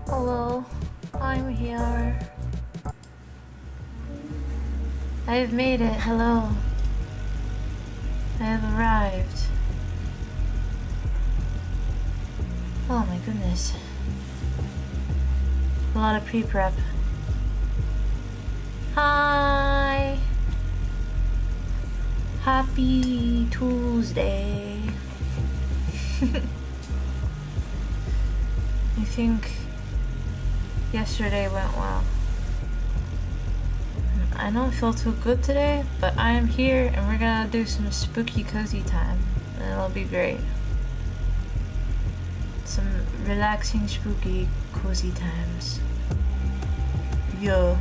Hello, I'm here. I've made it. Hello. I have arrived. Oh my goodness. A lot of pre-prep. Hi! Happy Tuesday. I think yesterday went well. I don't feel too good today, but I am here and we're gonna do some spooky cozy time and it'll be great. Some relaxing spooky cozy times. Yeah.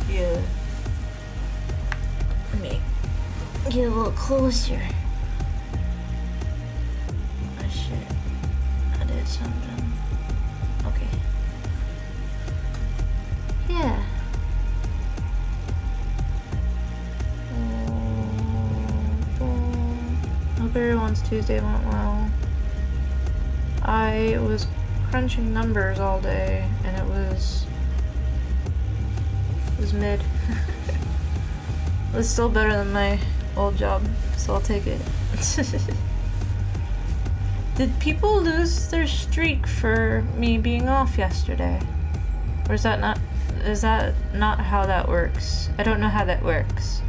Yeah. Let me get a little closer. Oh shit. I did something. Okay. Yeah. Hope everyone's Tuesday went well. I was crunching numbers all day and it was mid. It was still better than my old job, so I'll take it. Did people lose their streak for me being off yesterday? Or is that not how that works? I don't know how that works.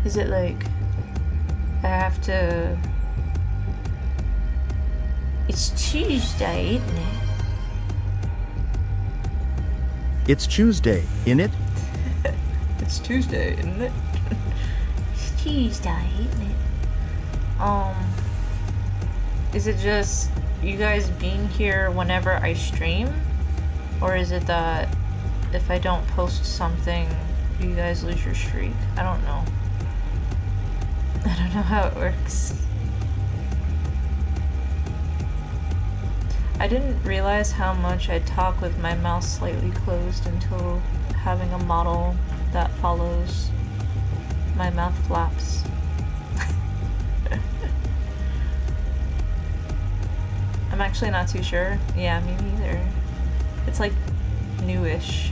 Is it like I have to... It's Tuesday, isn't it? It's Tuesday, innit? It's Tuesday, isn't it? It's Tuesday, isn't it? Is it just you guys being here whenever I stream? Or is it that if I don't post something, you guys lose your streak? I don't know. I don't know how it works. I didn't realize how much I talk with my mouth slightly closed until having a model that follows my mouth flaps. I'm actually not too sure. Yeah, me neither. It's like newish,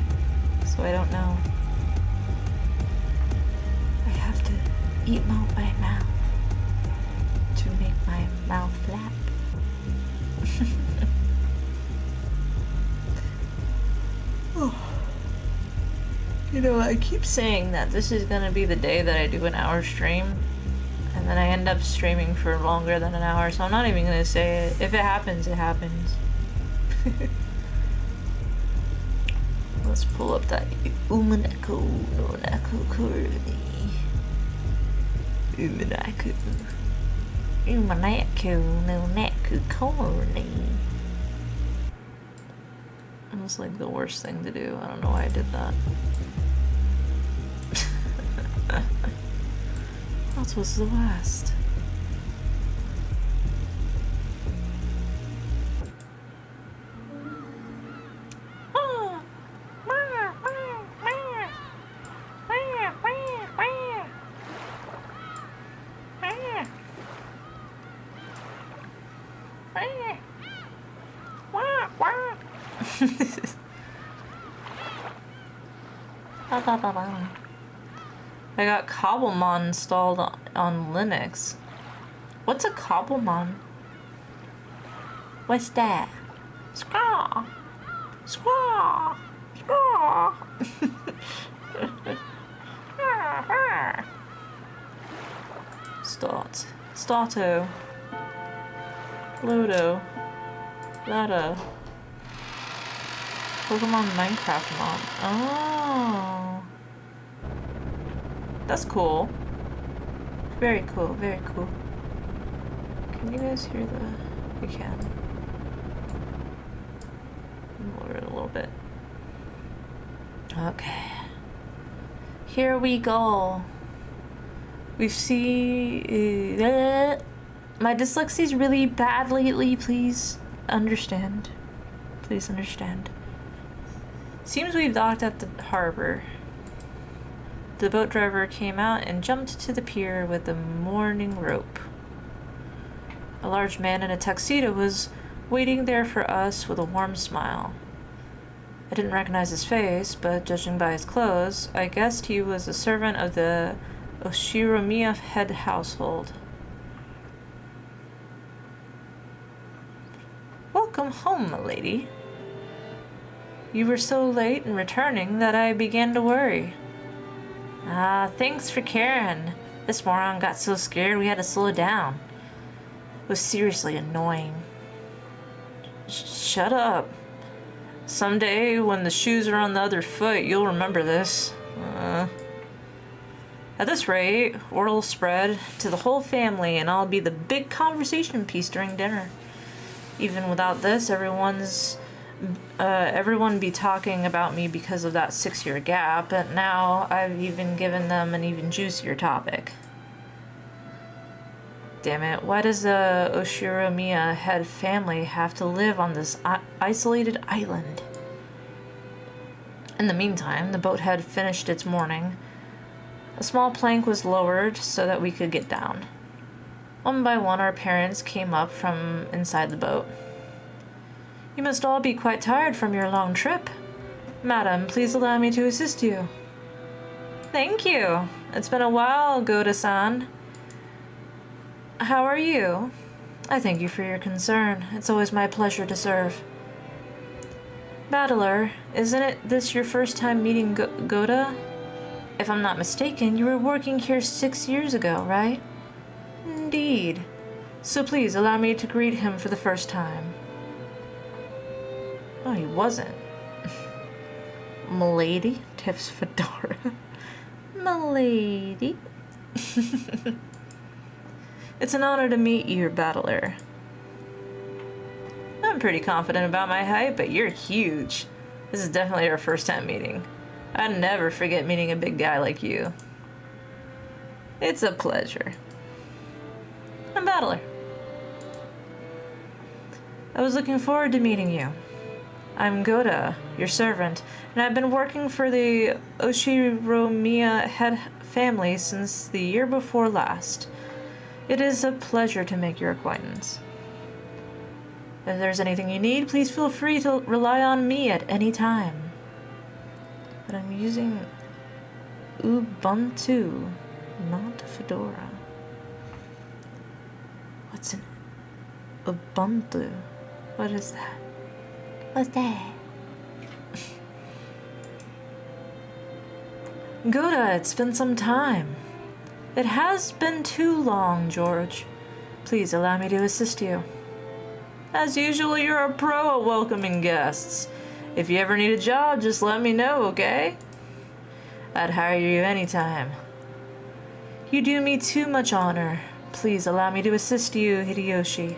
so I don't know. I have to emote my mouth to make my mouth flap. You know, I keep saying that this is gonna be the day that I do an hour stream, and then I end up streaming for longer than an hour, so I'm not even gonna say it. If it happens, it happens. Let's pull up that Umaneko no Naku Kurni. Umaneko. Umaneko no Naku Kurni. It was like the worst thing to do. I don't know why I did that. That was the worst. I got Cobblemon installed on Linux. What's a Cobblemon? What's that? Squaw! Squaw! Squaw! Stato. Lodo. Lada. Pokemon Minecraft mod. Oh. That's cool. Very cool, very cool. Can you guys hear the... You can. Lower it a little bit. Okay. Here we go. We see... my dyslexia is really bad lately, please understand. Please understand. Seems we've docked at the harbor. The boat driver came out and jumped to the pier with the mooring rope. A large man in a tuxedo was waiting there for us with a warm smile. I didn't recognize his face, but judging by his clothes, I guessed he was a servant of the Oshiromiya head household. Welcome home, milady. You were so late in returning that I began to worry. Thanks for caring. This moron got so scared we had to slow down. It was seriously annoying. Shut up. Someday, when the shoes are on the other foot, you'll remember this. At this rate, word'll spread to the whole family and I'll be the big conversation piece during dinner. Even without this, everyone be talking about me because of that 6-year gap, and now I've even given them an even juicier topic. Damn it, why does the Oshiromiya head family have to live on this isolated island? In the meantime, the boat had finished its mooring. A small plank was lowered so that we could get down. One by one, our parents came up from inside the boat. You must all be quite tired from your long trip. Madam, please allow me to assist you. Thank you. It's been a while, Goda-san. How are you? I thank you for your concern. It's always my pleasure to serve. Battler, isn't this your first time meeting Goda? If I'm not mistaken, you were working here 6 years ago, right? Indeed. So please allow me to greet him for the first time. Oh, he wasn't. Milady tips fedora. Milady. It's an honor to meet you, Battler. I'm pretty confident about my height, but you're huge. This is definitely our first time meeting. I'd never forget meeting a big guy like you. It's a pleasure. I'm Battler. I was looking forward to meeting you. I'm Goda, your servant, and I've been working for the Oshiromiya head family since the year before last. It is a pleasure to make your acquaintance. If there's anything you need, please feel free to rely on me at any time. But I'm using Ubuntu, not Fedora. What's an Ubuntu? What is that? What's that? Goda, it's been some time. It has been too long, George. Please allow me to assist you. As usual, you're a pro at welcoming guests. If you ever need a job, just let me know, okay? I'd hire you anytime. You do me too much honor. Please allow me to assist you, Hideyoshi.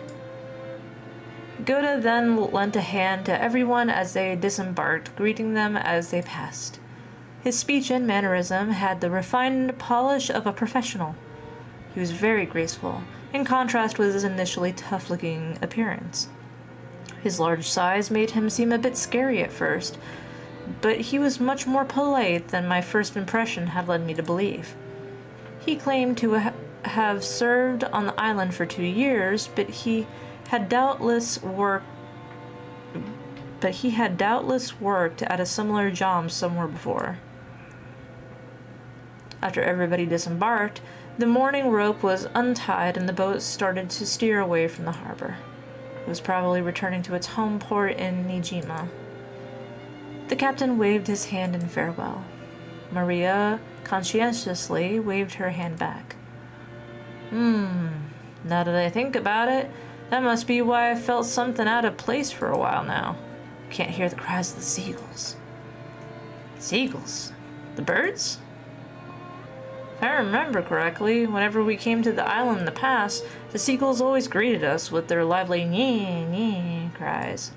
Goda then lent a hand to everyone as they disembarked, greeting them as they passed. His speech and mannerism had the refined polish of a professional. He was very graceful, in contrast with his initially tough-looking appearance. His large size made him seem a bit scary at first, but he was much more polite than my first impression had led me to believe. He claimed to have served on the island for 2 years, but he had doubtless worked at a similar job somewhere before. After everybody disembarked, the mooring rope was untied and the boat started to steer away from the harbor. It was probably returning to its home port in Nijima. The captain waved his hand in farewell. Maria conscientiously waved her hand back. Now that I think about it, that must be why I felt something out of place for a while now. Can't hear the cries of the seagulls. Seagulls? The birds? If I remember correctly, whenever we came to the island in the past, the seagulls always greeted us with their lively nyeh cries.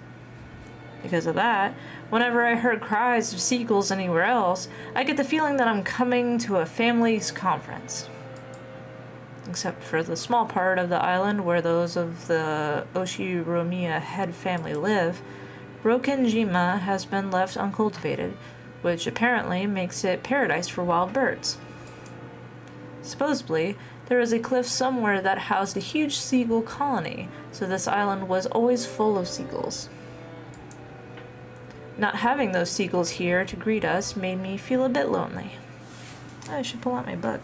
Because of that, whenever I heard cries of seagulls anywhere else, I get the feeling that I'm coming to a family's conference. Except for the small part of the island where those of the Oshiromiya head family live, Rokenjima has been left uncultivated, which apparently makes it paradise for wild birds. Supposedly, there is a cliff somewhere that housed a huge seagull colony, so this island was always full of seagulls. Not having those seagulls here to greet us made me feel a bit lonely. I should pull out my book.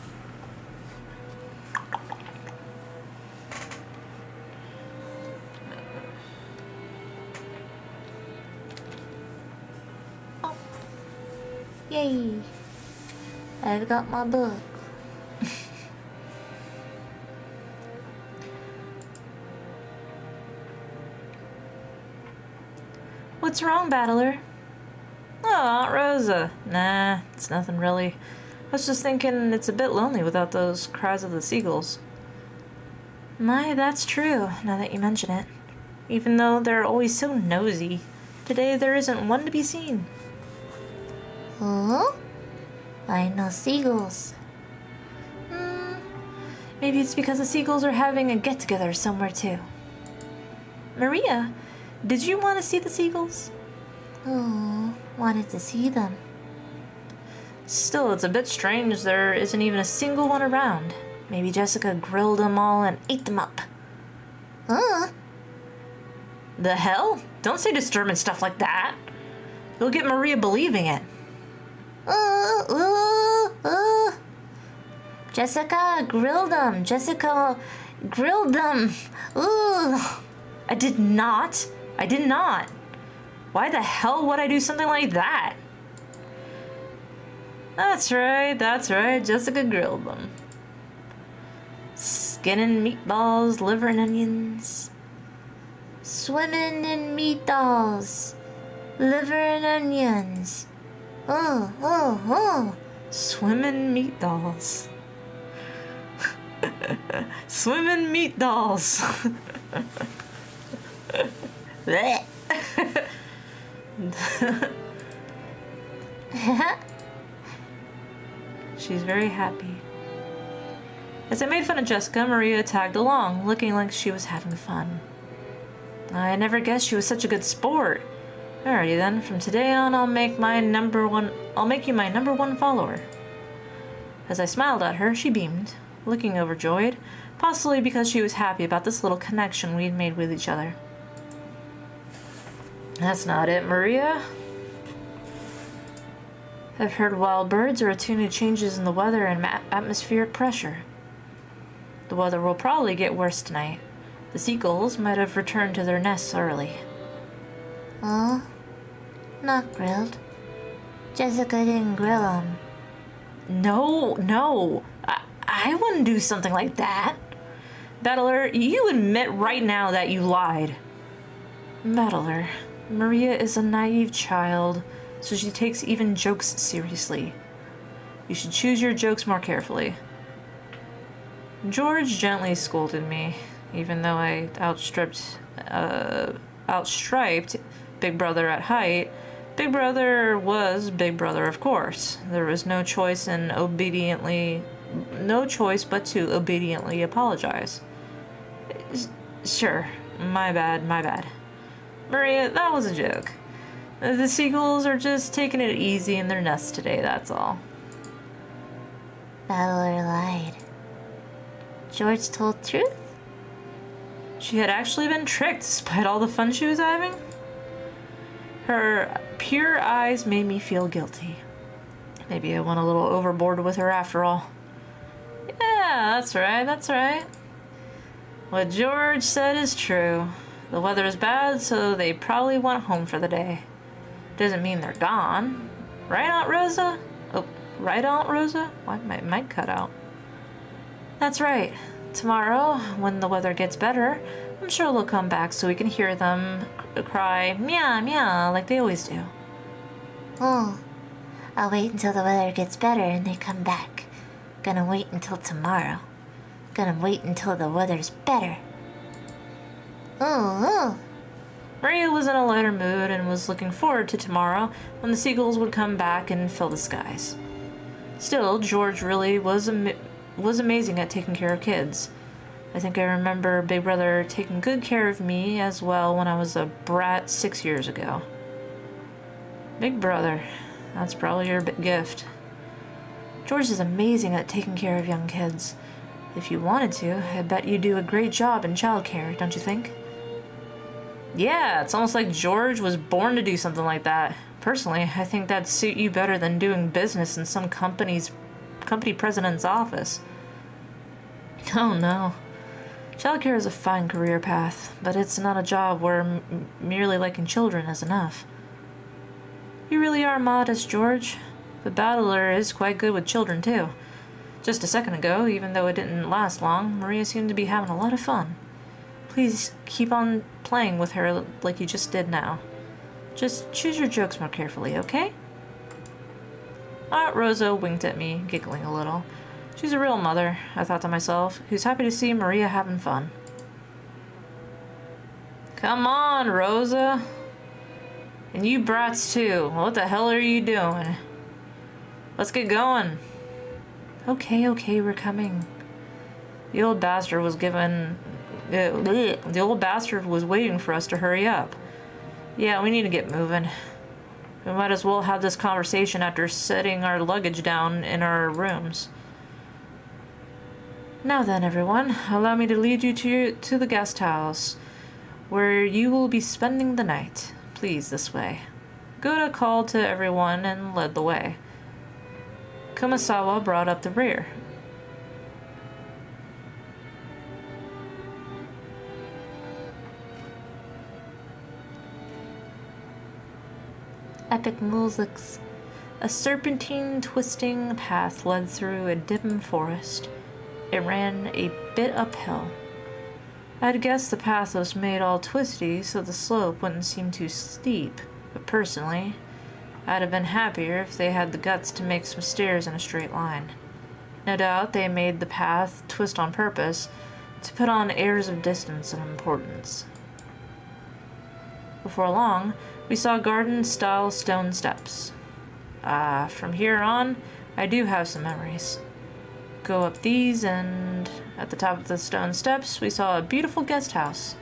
Oh. Yay! I've got my book. What's wrong, Battler? Oh, Aunt Rosa. Nah, it's nothing really. I was just thinking it's a bit lonely without those cries of the seagulls. My, that's true, now that you mention it. Even though they're always so nosy, today there isn't one to be seen. Oh? I know seagulls. Maybe it's because the seagulls are having a get-together somewhere too. Maria, did you want to see the seagulls? Oh, wanted to see them. Still, it's a bit strange there isn't even a single one around. Maybe Jessica grilled them all and ate them up. The hell? Don't say disturbing stuff like that. You'll get Maria believing it. Jessica grilled them. Jessica grilled them. Ooh. I did not. Why the hell would I do something like that? That's right. Jessica grilled them. Skinning meatballs, liver and onions. Swimming in meatballs. Liver and onions. Swimming meatballs. Swimming meatballs. Blech. She's very happy. As I made fun of Jessica, Maria tagged along, looking like she was having fun. I never guessed she was such a good sport. Alrighty then, from today on I'll make you my number one follower. As I smiled at her, she beamed, looking overjoyed, possibly because she was happy about this little connection we'd made with each other. That's not it, Maria. I've heard wild birds are attuned to changes in the weather and atmospheric pressure. The weather will probably get worse tonight. The seagulls might have returned to their nests early. Oh? Not grilled. Jessica didn't grill them. No. I wouldn't do something like that. Battler, you admit right now that you lied. Battler, Maria is a naive child, so she takes even jokes seriously. You should choose your jokes more carefully. George gently scolded me, even though I outstriped Big Brother at height. Big Brother was Big Brother, of course. There was no choice but to obediently apologize. Sure, my bad. Maria, that was a joke. The seagulls are just taking it easy in their nest today, that's all. Battler lied. George told truth? She had actually been tricked despite all the fun she was having? Her pure eyes made me feel guilty. Maybe I went a little overboard with her after all. Yeah, that's right. What George said is true. The weather is bad, so they probably went home for the day. Doesn't mean they're gone. Right, Aunt Rosa? Oh, right, Aunt Rosa? Why my mic cut out? That's right. Tomorrow, when the weather gets better, I'm sure they'll come back so we can hear them cry meow meow like they always do. Oh, I'll wait until the weather gets better and they come back. Gonna wait until tomorrow. Gonna wait until the weather's better. Oh. Maria was in a lighter mood and was looking forward to tomorrow when the seagulls would come back and fill the skies. Still, George really was amazing at taking care of kids. I think I remember Big Brother taking good care of me as well when I was a brat 6 years ago. Big Brother, that's probably your gift. George is amazing at taking care of young kids. If you wanted to, I bet you'd do a great job in childcare, don't you think? Yeah, it's almost like George was born to do something like that. Personally, I think that'd suit you better than doing business in some company president's office. Oh no. Childcare is a fine career path, but it's not a job where merely liking children is enough. You really are modest, George. The Battler is quite good with children, too. Just a second ago, even though it didn't last long, Maria seemed to be having a lot of fun. Please keep on playing with her like you just did now. Just choose your jokes more carefully, okay? Aunt Rosa winked at me, giggling a little. She's a real mother, I thought to myself, who's happy to see Maria having fun. Come on, Rosa. And you brats too. What the hell are you doing? Let's get going. Okay, we're coming. The old bastard was waiting for us to hurry up. Yeah, we need to get moving. We might as well have this conversation after setting our luggage down in our rooms. Now then, everyone, allow me to lead you to the guest house, where you will be spending the night. Please, this way. Goda called to everyone and led the way. Kumasawa brought up the rear. Epic musics. A serpentine, twisting path led through a dim forest. It ran a bit uphill. I'd guessed the path was made all twisty so the slope wouldn't seem too steep, but personally, I'd have been happier if they had the guts to make some stairs in a straight line. No doubt they made the path twist on purpose to put on airs of distance and importance. Before long, we saw garden-style stone steps. From here on, I do have some memories. Go up these, and at the top of the stone steps, we saw a beautiful guest house.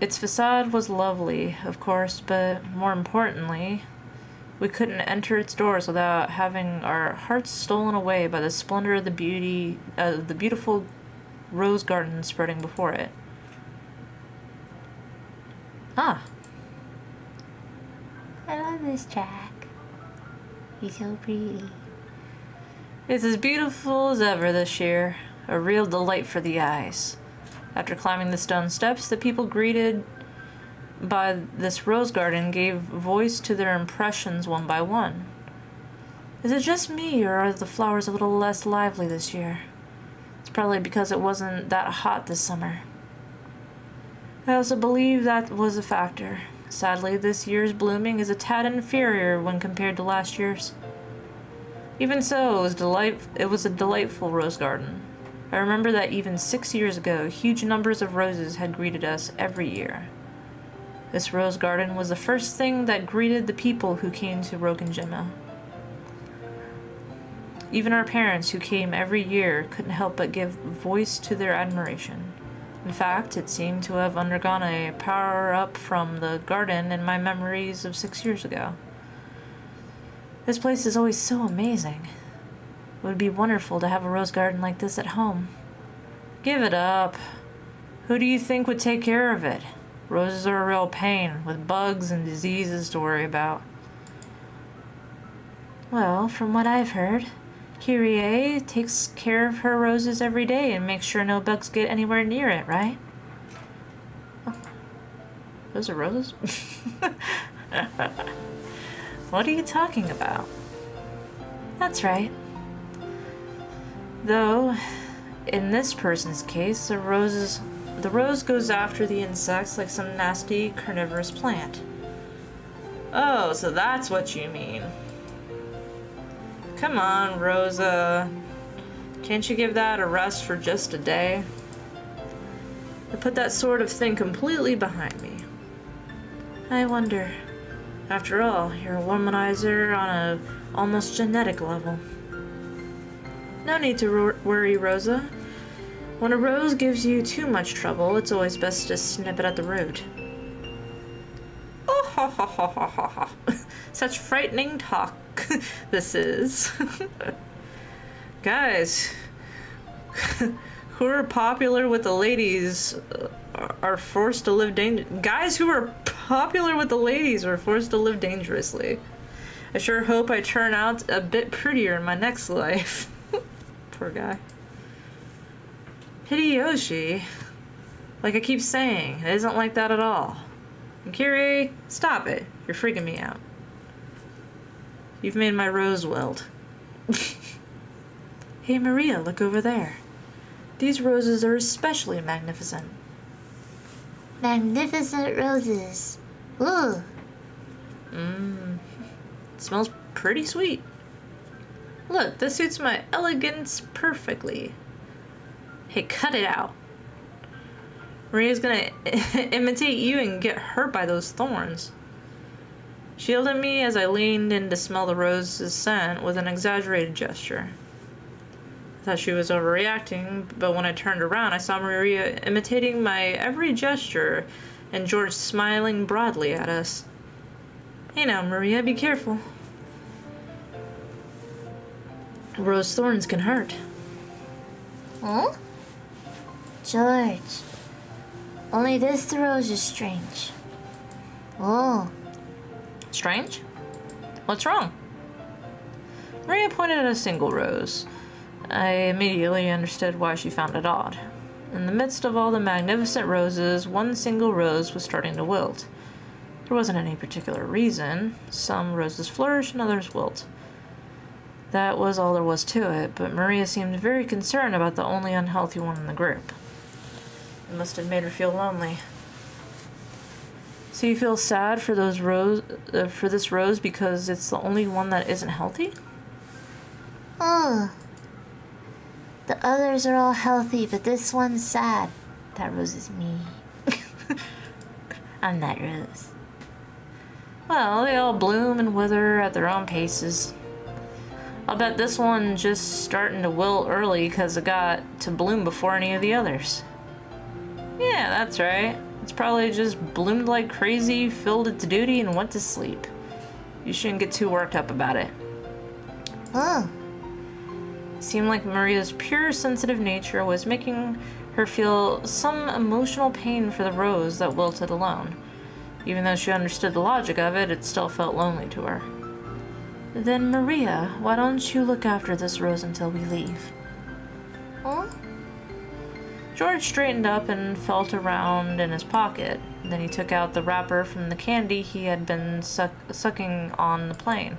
Its facade was lovely, of course, but more importantly, we couldn't enter its doors without having our hearts stolen away by the splendor of the beautiful rose garden spreading before it. Ah. I love this track. He's so pretty. It's as beautiful as ever this year. A real delight for the eyes. After climbing the stone steps, the people greeted by this rose garden gave voice to their impressions one by one. Is it just me, or are the flowers a little less lively this year? It's probably because it wasn't that hot this summer. I also believe that was a factor. Sadly, this year's blooming is a tad inferior when compared to last year's. Even so, it was a delightful rose garden. I remember that even 6 years ago, huge numbers of roses had greeted us every year. This rose garden was the first thing that greeted the people who came to Rokenjima. Even our parents, who came every year, couldn't help but give voice to their admiration. In fact, it seemed to have undergone a power-up from the garden in my memories of 6 years ago. This place is always so amazing. It would be wonderful to have a rose garden like this at home. Give it up. Who do you think would take care of it? Roses are a real pain, with bugs and diseases to worry about. Well, from what I've heard, Kyrie takes care of her roses every day and makes sure no bugs get anywhere near it, right? Oh. Those are roses? What are you talking about? That's right. Though, in this person's case, the rose goes after the insects like some nasty carnivorous plant. Oh, so that's what you mean. Come on, Rosa. Can't you give that a rest for just a day? I put that sort of thing completely behind me. I wonder. After all, you're a womanizer on a almost genetic level. No need to worry, Rosa. When a rose gives you too much trouble, it's always best to snip it at the root. Oh, ha, ha, ha, ha, ha, ha. Such frightening talk this is. Guys who are popular with the ladies are forced to live Guys who are popular with the ladies are forced to live dangerously. I sure hope I turn out a bit prettier in my next life. Poor guy. Hideyoshi. Like I keep saying, it isn't like that at all. And Kiri, stop it. You're freaking me out. You've made my rose wilt. Hey Maria, look over there. These roses are especially magnificent. Magnificent roses. Ooh. It smells pretty sweet. Look, this suits my elegance perfectly. Hey, cut it out. Maria's gonna imitate you and get hurt by those thorns. She yelled at me as I leaned in to smell the rose's scent with an exaggerated gesture. I thought she was overreacting, but when I turned around, I saw Maria imitating my every gesture and George smiling broadly at us. Hey now, Maria, be careful. Rose thorns can hurt. Huh? George. Only this rose is strange. Oh. Strange? What's wrong? Maria pointed at a single rose. I immediately understood why she found it odd. In the midst of all the magnificent roses, one single rose was starting to wilt. There wasn't any particular reason. Some roses flourish and others wilt. That was all there was to it, but Maria seemed very concerned about the only unhealthy one in the group. It must have made her feel lonely. So you feel sad for for this rose because it's the only one that isn't healthy? Oh. The others are all healthy, but this one's sad. That rose is me. I'm that rose. Well, they all bloom and wither at their own paces. I'll bet this one just starting to wilt early because it got to bloom before any of the others. Yeah, that's right. It's probably just bloomed like crazy, filled its duty, and went to sleep. You shouldn't get too worked up about it. Oh. It seemed like Maria's pure sensitive nature was making her feel some emotional pain for the rose that wilted alone. Even though she understood the logic of it, it still felt lonely to her. Then Maria, why don't you look after this rose until we leave? Huh? George straightened up and felt around in his pocket. Then he took out the wrapper from the candy he had been sucking on the plane.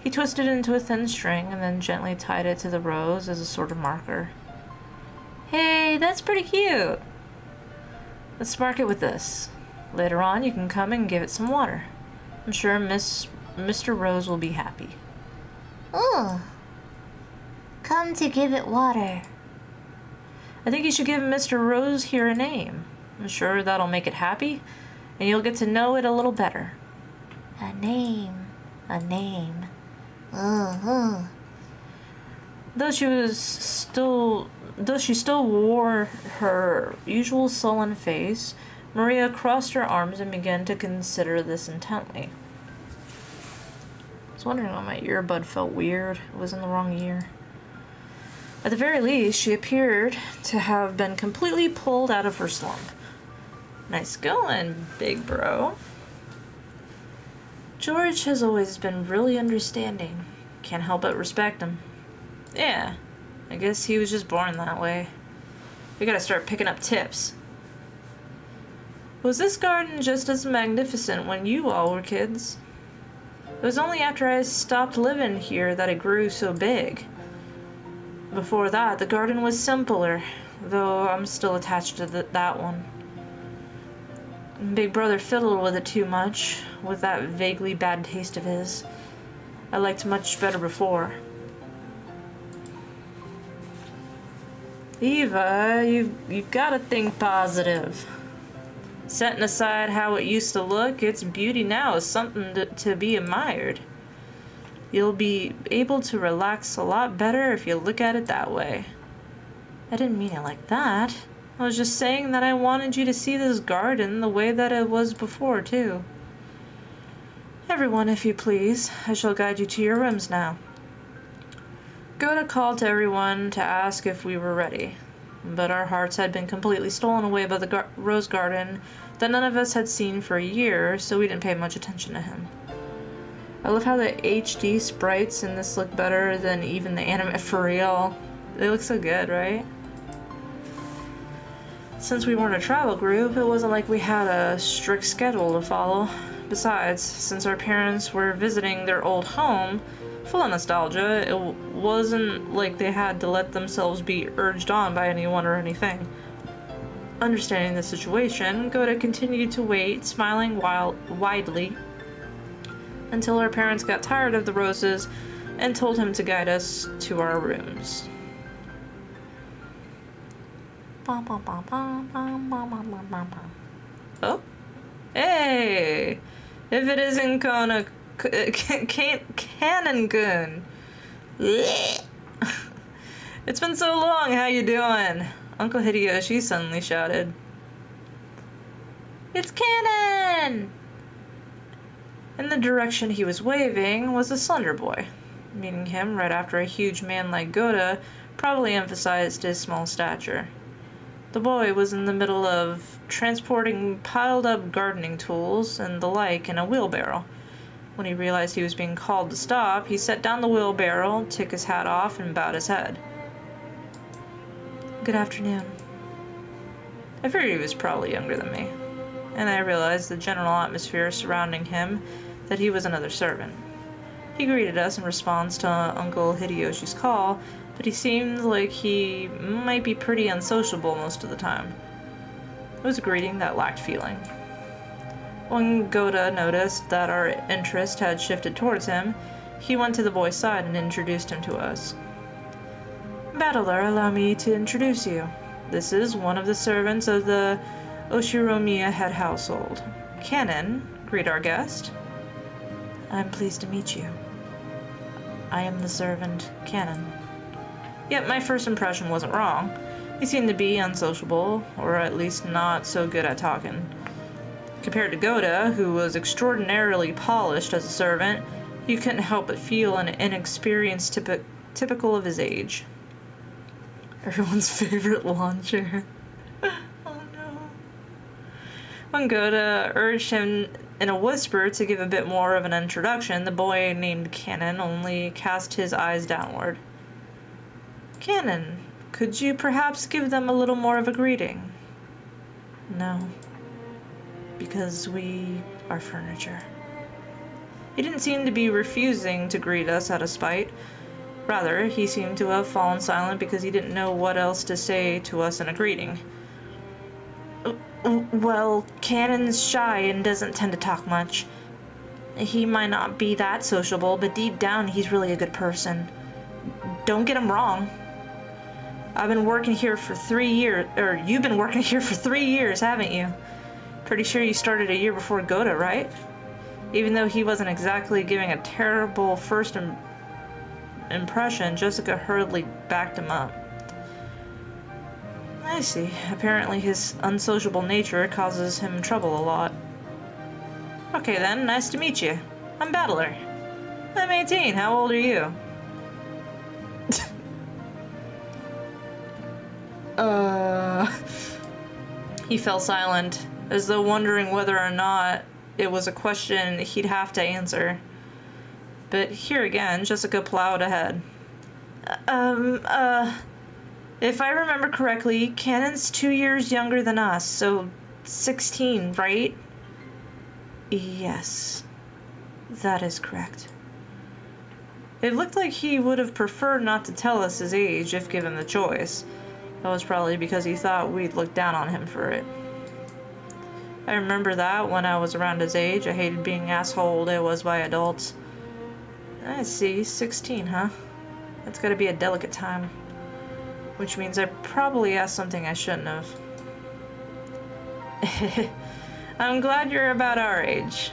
He twisted it into a thin string and then gently tied it to the rose as a sort of marker. Hey, that's pretty cute. Let's mark it with this. Later on, you can come and give it some water. I'm sure Mr. Rose will be happy. Oh. Come to give it water. I think you should give Mr. Rose here a name. I'm sure that'll make it happy, and you'll get to know it a little better. A name. A name. Uh-huh. Though she still wore her usual sullen face, Maria crossed her arms and began to consider this intently. I was wondering why my earbud felt weird. It was in the wrong ear. At the very least, she appeared to have been completely pulled out of her slump. Nice going, big bro. George has always been really understanding. Can't help but respect him. Yeah, I guess he was just born that way. We gotta start picking up tips. Was this garden just as magnificent when you all were kids? It was only after I stopped living here that it grew so big. Before that, the garden was simpler, though I'm still attached to that one. Big Brother fiddled with it too much, with that vaguely bad taste of his. I liked much better before. Eva, you've got to think positive. Setting aside how it used to look, its beauty now is something to be admired. You'll be able to relax a lot better if you look at it that way. I didn't mean it like that. I was just saying that I wanted you to see this garden the way that it was before, too. Everyone, if you please, I shall guide you to your rooms now. Goda called to everyone to ask if we were ready, but our hearts had been completely stolen away by the rose garden that none of us had seen for a year, so we didn't pay much attention to him. I love how the HD sprites in this look better than even the anime for real. They look so good, right? Since we weren't a travel group, it wasn't like we had a strict schedule to follow. Besides, since our parents were visiting their old home, full of nostalgia, it wasn't like they had to let themselves be urged on by anyone or anything. Understanding the situation, Goda continued to wait, smiling widely, until our parents got tired of the roses and told him to guide us to our rooms. Oh? Hey! If it isn't Cannon-kun. It's been so long, how you doing? Uncle Hideyoshi suddenly shouted. It's Cannon! In the direction he was waving was a slender boy. Meeting him right after a huge man like Goda probably emphasized his small stature. The boy was in the middle of transporting piled-up gardening tools and the like in a wheelbarrow. When he realized he was being called to stop, he set down the wheelbarrow, took his hat off, and bowed his head. Good afternoon. I figured he was probably younger than me, and I realized the general atmosphere surrounding him that he was another servant. He greeted us in response to Uncle Hideyoshi's call, but he seemed like he might be pretty unsociable most of the time. It was a greeting that lacked feeling. When Goda noticed that our interest had shifted towards him, he went to the boy's side and introduced him to us. Battler, allow me to introduce you. This is one of the servants of the Oshiromiya head household. Cannon, greet our guest. I'm pleased to meet you. I am the servant, Cannon. Yet my first impression wasn't wrong. He seemed to be unsociable, or at least not so good at talking. Compared to Goda, who was extraordinarily polished as a servant, you couldn't help but feel an inexperience typical of his age. Everyone's favorite lawn chair. Oh no. When Goda urged him in a whisper to give a bit more of an introduction, the boy named Cannon only cast his eyes downward. Cannon, could you perhaps give them a little more of a greeting? No. Because we are furniture. He didn't seem to be refusing to greet us out of spite. Rather, he seemed to have fallen silent because he didn't know what else to say to us in a greeting. Well, Cannon's shy and doesn't tend to talk much. He might not be that sociable, but deep down he's really a good person. Don't get him wrong. I've been working here for 3 years, or you've been working here for 3 years, haven't you? Pretty sure you started a year before Goda, right? Even though he wasn't exactly giving a terrible first impression, Jessica hurriedly backed him up. I see. Apparently his unsociable nature causes him trouble a lot. Okay then, nice to meet you. I'm Battler. I'm 18. How old are you? He fell silent, as though wondering whether or not it was a question he'd have to answer. But here again, Jessica plowed ahead. If I remember correctly, Cannon's 2 years younger than us, so 16, right? Yes, that is correct. It looked like he would have preferred not to tell us his age if given the choice. That was probably because he thought we'd look down on him for it. I remember that when I was around his age, I hated being asked how old I was by adults. I see, 16, huh? That's gotta be a delicate time. Which means I probably asked something I shouldn't have. I'm glad you're about our age.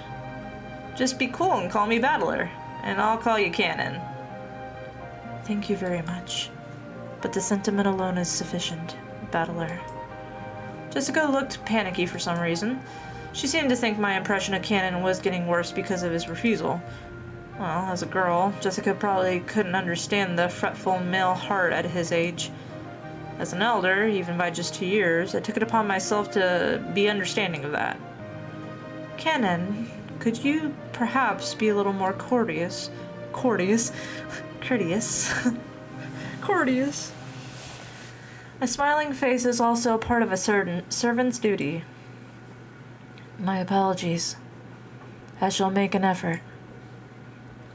Just be cool and call me Battler, and I'll call you Cannon. Thank you very much. But the sentiment alone is sufficient, Battler. Jessica looked panicky for some reason. She seemed to think my impression of Cannon was getting worse because of his refusal. Well, as a girl, Jessica probably couldn't understand the fretful male heart at his age. As an elder, even by just 2 years, I took it upon myself to be understanding of that. Cannon, could you perhaps be a little more courteous? Courteous? Courteous. A smiling face is also part of a servant's duty. My apologies. I shall make an effort.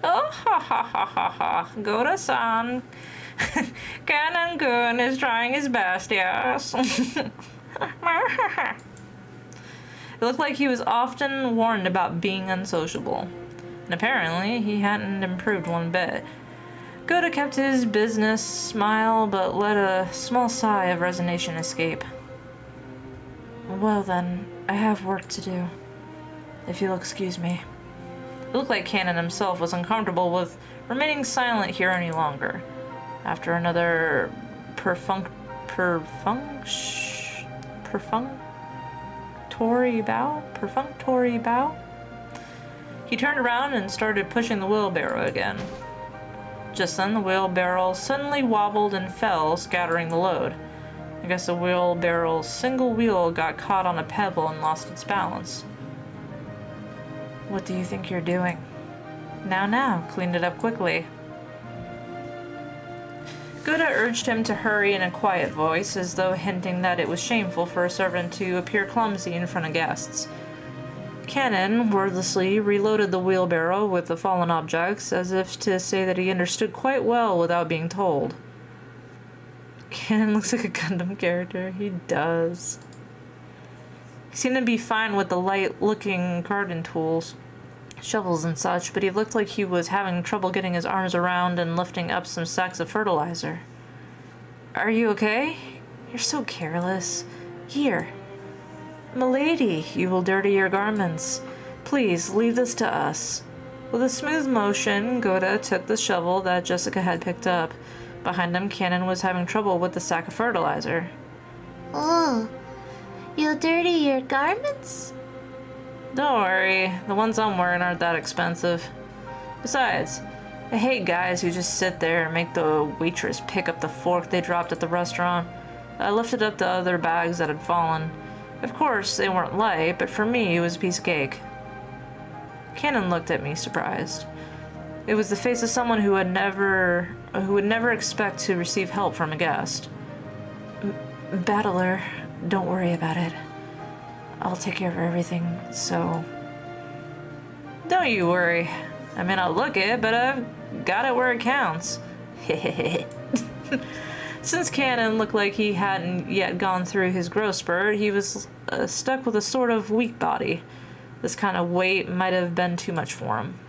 Oh, ha ha ha ha ha. Gora-san. Cannon-kun is trying his best, yes. It looked like he was often warned about being unsociable. And apparently, he hadn't improved one bit. Goda kept his business smile, but let a small sigh of resignation escape. Well then, I have work to do. If you'll excuse me. It looked like Cannon himself was uncomfortable with remaining silent here any longer. After another perfunctory bow, he turned around and started pushing the wheelbarrow again. Just then, the wheelbarrow suddenly wobbled and fell, scattering the load. I guess the wheelbarrow's single wheel got caught on a pebble and lost its balance. What do you think you're doing? Now, clean it up quickly. Goda urged him to hurry in a quiet voice, as though hinting that it was shameful for a servant to appear clumsy in front of guests. Cannon wordlessly reloaded the wheelbarrow with the fallen objects, as if to say that he understood quite well without being told. Cannon looks like a Gundam character. He does. He seemed to be fine with the light-looking garden tools, shovels and such, but he looked like he was having trouble getting his arms around and lifting up some sacks of fertilizer. Are you okay? You're so careless. Here. Milady, you will dirty your garments. Please, leave this to us. With a smooth motion, Goda took the shovel that Jessica had picked up. Behind him, Cannon was having trouble with the sack of fertilizer. Oh, you'll dirty your garments? Don't worry, the ones I'm wearing aren't that expensive. Besides, I hate guys who just sit there and make the waitress pick up the fork they dropped at the restaurant. I lifted up the other bags that had fallen. Of course, they weren't light, but for me, it was a piece of cake. Cannon looked at me, surprised. It was the face of someone who would never expect to receive help from a guest. Battler, don't worry about it. I'll take care of everything, so... Don't you worry. I may not look it, but I've got it where it counts. Since Cannon looked like he hadn't yet gone through his growth spurt, he was stuck with a sort of weak body. This kind of weight might have been too much for him.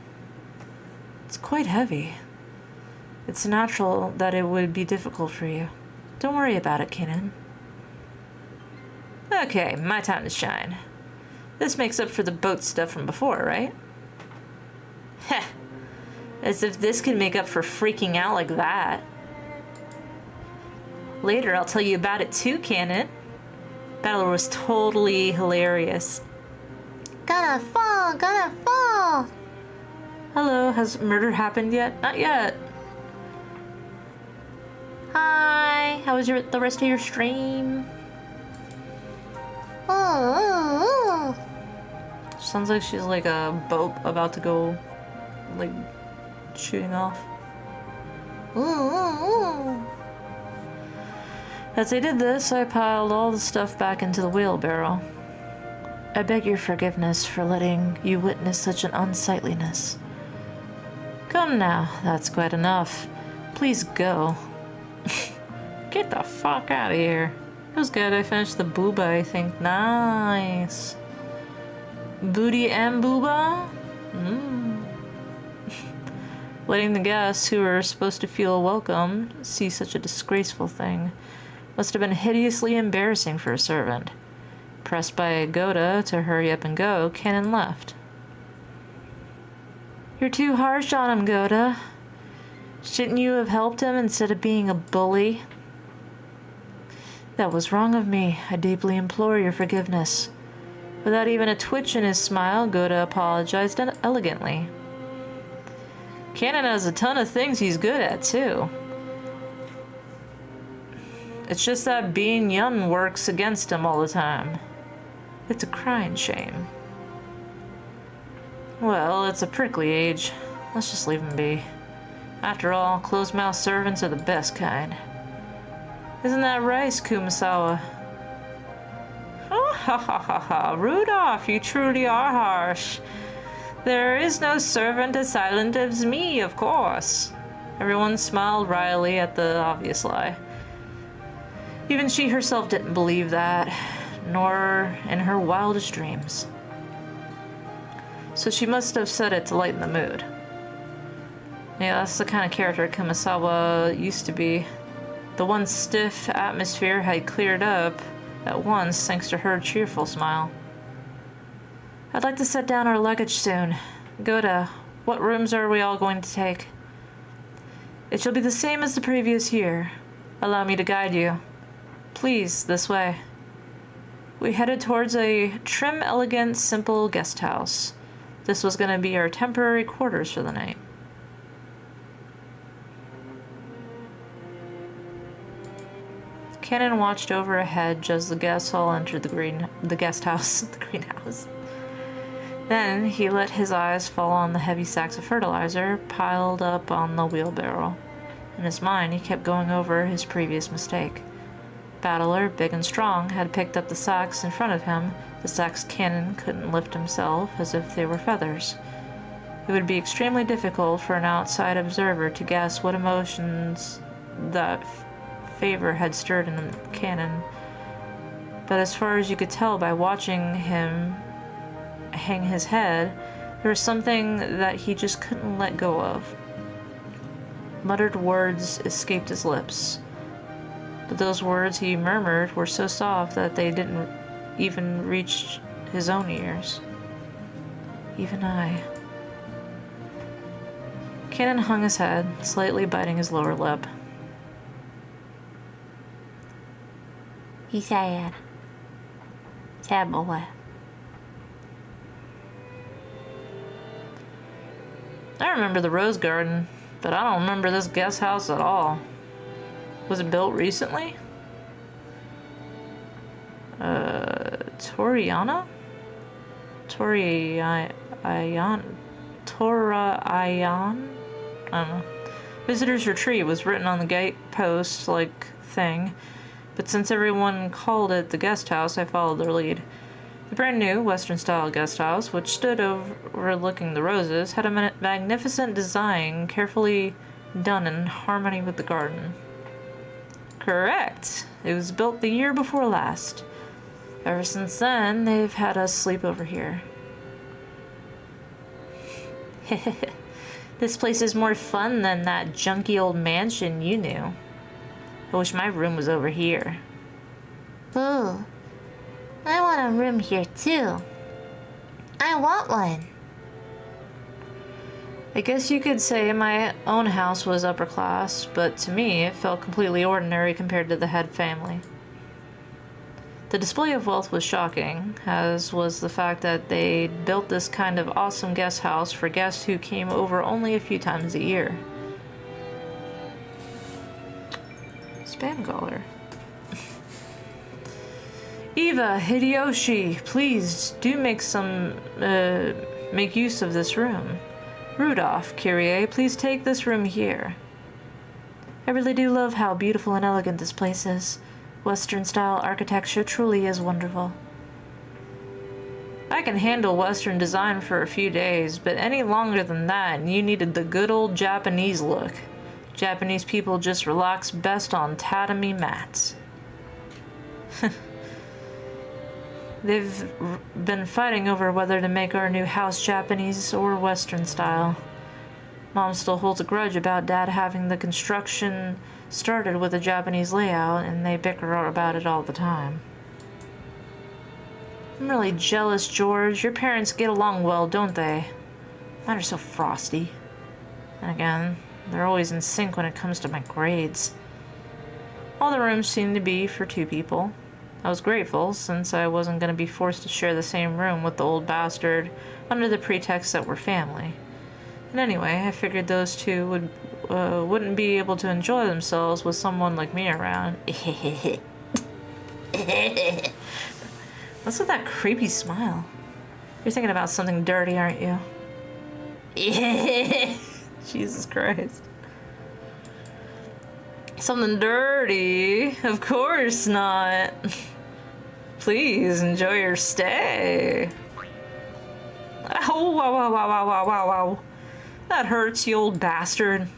It's quite heavy. It's natural that it would be difficult for you. Don't worry about it, Cannon. Okay, my time to shine. This makes up for the boat stuff from before, right? Heh. As if this could make up for freaking out like that. Later, I'll tell you about it too, Cannon. Battler was totally hilarious. Gonna fall, gonna fall. Hello, has murder happened yet? Not yet. Hi, how was the rest of your stream? Oh. Sounds like she's like a boat about to go, like, shooting off. Ooh. As I did this, I piled all the stuff back into the wheelbarrow. I beg your forgiveness for letting you witness such an unsightliness. Come now, that's quite enough. Please go. Get the fuck out of here. It was good, I finished the booba, I think. Nice. Booty and booba? Letting the guests, who were supposed to feel welcome, see such a disgraceful thing must have been hideously embarrassing for a servant. Pressed by Goda to hurry up and go, Cannon left. You're too harsh on him, Goda. Shouldn't you have helped him instead of being a bully? That was wrong of me. I deeply implore your forgiveness. Without even a twitch in his smile, Goda apologized elegantly. Cannon has a ton of things he's good at, too. It's just that being young works against him all the time. It's a crying shame. Well, it's a prickly age. Let's just leave him be. After all, closed-mouthed servants are the best kind. Isn't that right, Kumasawa? Oh, ha ha ha ha. Rudolph, you truly are harsh. There is no servant as silent as me, of course. Everyone smiled wryly at the obvious lie. Even she herself didn't believe that, nor in her wildest dreams. So she must have said it to lighten the mood. Yeah, that's the kind of character Kumasawa used to be. The once stiff atmosphere had cleared up at once thanks to her cheerful smile. I'd like to set down our luggage soon. Goda, what rooms are we all going to take? It shall be the same as the previous year. Allow me to guide you. Please, this way. We headed towards a trim, elegant, simple guest house. This was going to be our temporary quarters for the night. Cannon watched over ahead as the guests all entered the guest house, the greenhouse. Then he let his eyes fall on the heavy sacks of fertilizer piled up on the wheelbarrow. In his mind, he kept going over his previous mistake. Battler, big and strong, had picked up the sacks in front of him. The sacks Cannon couldn't lift himself, as if they were feathers. It would be extremely difficult for an outside observer to guess what emotions that favor had stirred in Cannon. But as far as you could tell by watching him hang his head, there was something that he just couldn't let go of. Muttered words escaped his lips. But those words he murmured were so soft that they didn't even reach his own ears. Even I. Cannon hung his head, slightly biting his lower lip. He's sad. Sad boy. I remember the rose garden, but I don't remember this guest house at all. Was it built recently? Toriana? Toriayan? I don't know. Visitor's Retreat was written on the gate post like thing, but since everyone called it the guest house, I followed their lead. The brand new Western-style guest house, which stood overlooking the roses, had a magnificent design carefully done in harmony with the garden. Correct. It was built the year before last. Ever since then, they've had us sleep over here. This place is more fun than that junky old mansion you knew. I wish my room was over here. Ooh. I want a room here too. I want one. I guess you could say my own house was upper class, but to me it felt completely ordinary compared to the head family. The display of wealth was shocking, as was the fact that they built this kind of awesome guest house for guests who came over only a few times a year. Spam caller. Eva, Hideyoshi, please do make use of this room. Rudolph, Kyrie, please take this room here. I really do love how beautiful and elegant this place is. Western-style architecture truly is wonderful. I can handle Western design for a few days, but any longer than that, you needed the good old Japanese look. Japanese people just relax best on tatami mats. They've been fighting over whether to make our new house Japanese or Western style. Mom still holds a grudge about Dad having the construction started with a Japanese layout, and they bicker about it all the time. I'm really jealous, George. Your parents get along well, don't they? Mine are so frosty. And again, they're always in sync when it comes to my grades. All the rooms seem to be for 2 people. I was grateful, since I wasn't going to be forced to share the same room with the old bastard under the pretext that we're family. And anyway, I figured those 2 wouldn't be able to enjoy themselves with someone like me around. What's with that creepy smile? You're thinking about something dirty, aren't you? Jesus Christ. Something dirty? Of course not. Please enjoy your stay. Oh, wow, wow, wow, wow, wow, wow, wow. That hurts, you old bastard.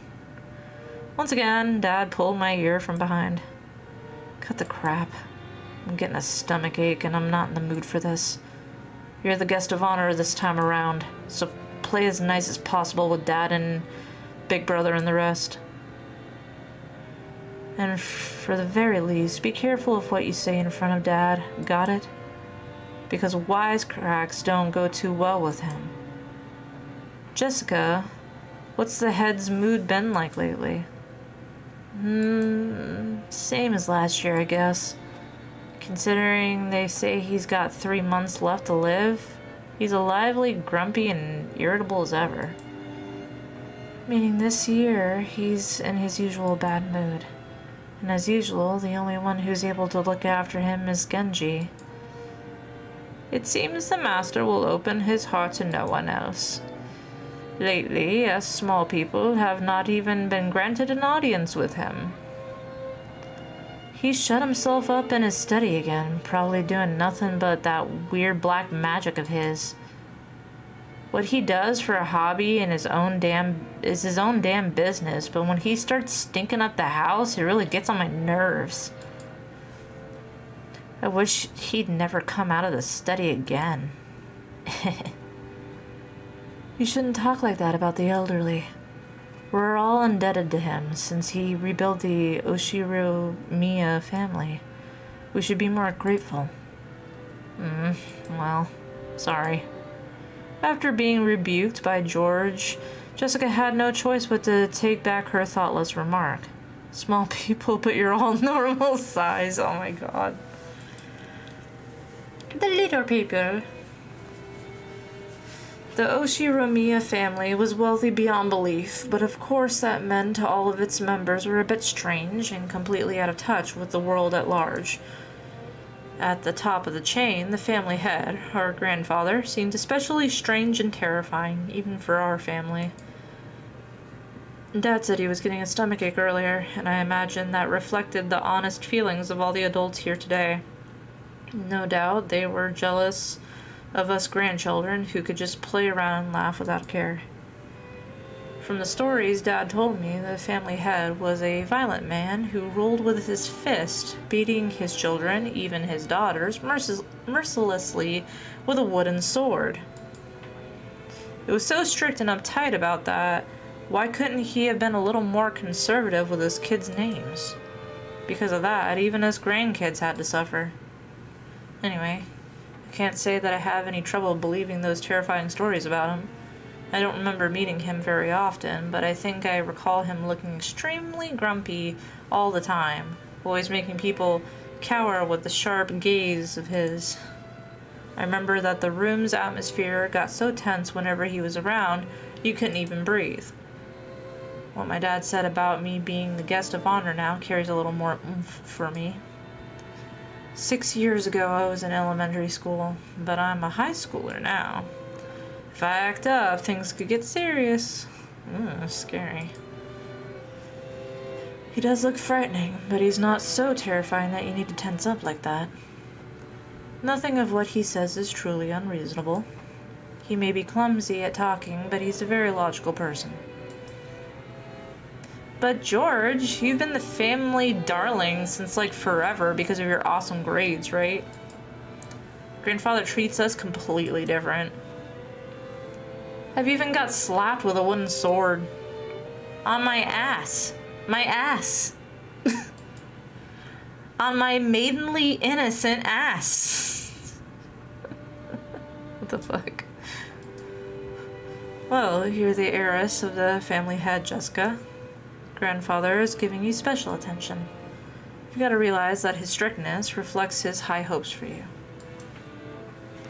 Once again, Dad pulled my ear from behind. Cut the crap. I'm getting a stomach ache and I'm not in the mood for this. You're the guest of honor this time around, so play as nice as possible with Dad and Big Brother and the rest. And for the very least, be careful of what you say in front of Dad, got it? Because wisecracks don't go too well with him. Jessica, what's the head's mood been like lately? Same as last year, I guess. Considering they say he's got 3 months left to live, he's a lively, grumpy, and irritable as ever. Meaning this year, he's in his usual bad mood. And as usual, the only one who's able to look after him is Genji. It seems the master will open his heart to no one else. Lately, us small people have not even been granted an audience with him. He shut himself up in his study again, probably doing nothing but that weird black magic of his. What he does for a hobby and his own damn business, but when he starts stinking up the house, it really gets on my nerves. I wish he'd never come out of the study again. You shouldn't talk like that about the elderly. We're all indebted to him since he rebuilt the Oshiromiya family. We should be more grateful. Well, sorry. After being rebuked by George, Jessica had no choice but to take back her thoughtless remark. Small people, but you're all normal size. Oh my god. The little people. The Oshiromiya family was wealthy beyond belief, but of course that meant all of its members were a bit strange and completely out of touch with the world at large. At the top of the chain, the family head, our grandfather, seemed especially strange and terrifying, even for our family. Dad said he was getting a stomachache earlier, and I imagine that reflected the honest feelings of all the adults here today. No doubt they were jealous of us grandchildren who could just play around and laugh without care. From the stories Dad told me, the family head was a violent man who ruled with his fist, beating his children, even his daughters, mercilessly with a wooden sword. It was so strict and uptight about that, why couldn't he have been a little more conservative with his kids' names? Because of that, even us grandkids had to suffer. Anyway, I can't say that I have any trouble believing those terrifying stories about him. I don't remember meeting him very often, but I think I recall him looking extremely grumpy all the time, always making people cower with the sharp gaze of his. I remember that the room's atmosphere got so tense whenever he was around, you couldn't even breathe. What my dad said about me being the guest of honor now carries a little more oomph for me. 6 years ago I was in elementary school, but I'm a high schooler now. If I act up, things could get serious. Scary. He does look frightening, but he's not so terrifying that you need to tense up like that. Nothing of what he says is truly unreasonable. He may be clumsy at talking, but he's a very logical person. But George, you've been the family darling since like forever because of your awesome grades, right? Grandfather treats us completely different. I've even got slapped with a wooden sword. On my ass. My ass. On my maidenly innocent ass. What the fuck? Well, you're the heiress of the family head, Jessica. Grandfather is giving you special attention. You gotta realize that his strictness reflects his high hopes for you.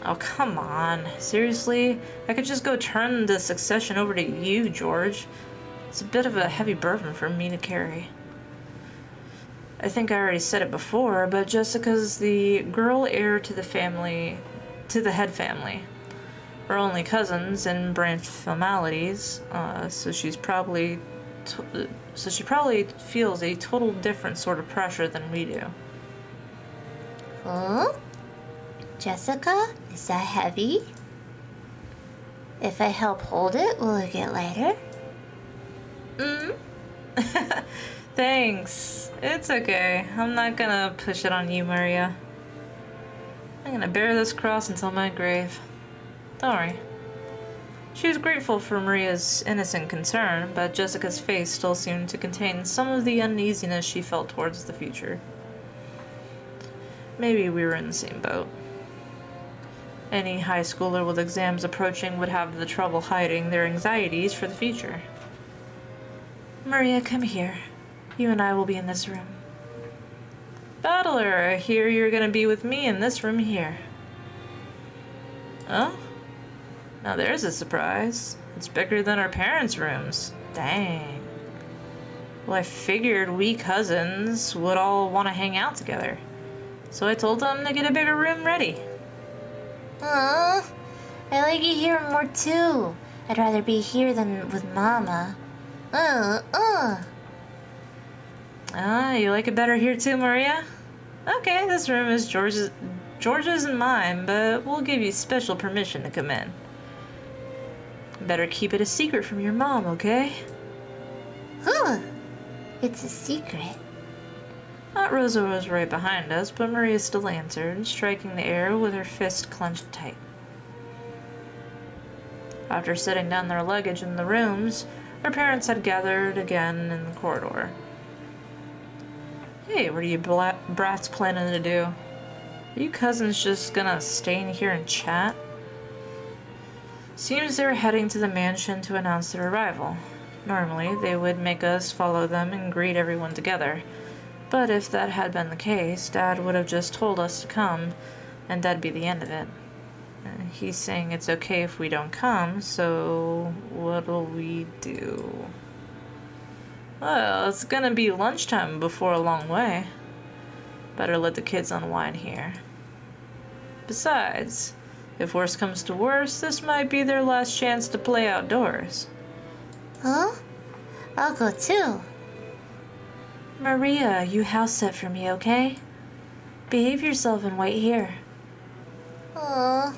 Oh, come on. Seriously? I could just go turn the succession over to you, George. It's a bit of a heavy burden for me to carry. I think I already said it before, but Jessica's the girl heir to the family, to the head family. We're only cousins in branch formalities, so she probably feels a total different sort of pressure than we do. Huh? Jessica, is that heavy? If I help hold it, will it get lighter? Thanks. It's okay. I'm not gonna push it on you, Maria. I'm gonna bear this cross until my grave. Don't worry. She was grateful for Maria's innocent concern, but Jessica's face still seemed to contain some of the uneasiness she felt towards the future. Maybe we were in the same boat. Any high schooler with exams approaching would have the trouble hiding their anxieties for the future. Maria, come here. You and I will be in this room. Battler, I hear you're gonna be with me in this room here. Oh? Now there's a surprise. It's bigger than our parents' rooms. Dang. Well, I figured we cousins would all want to hang out together. So I told them to get a bigger room ready. Aww, I like it here more too. I'd rather be here than with Mama. You like it better here too, Maria? Okay, this room is George's and mine, but we'll give you special permission to come in. Better keep it a secret from your mom, okay? Huh, it's a secret. Aunt Rosa was right behind us, but Maria still answered, striking the air with her fist clenched tight. After setting down their luggage in the rooms, her parents had gathered again in the corridor. Hey, what are you brats planning to do? Are you cousins just gonna stay in here and chat? Seems they were heading to the mansion to announce their arrival. Normally, they would make us follow them and greet everyone together. But if that had been the case, Dad would have just told us to come, and that'd be the end of it. He's saying it's okay if we don't come, so what'll we do? Well, it's gonna be lunchtime before a long way. Better let the kids unwind here. Besides, if worse comes to worse, this might be their last chance to play outdoors. Huh? I'll go too. Maria, you house sit for me, okay? Behave yourself and wait here. Aww.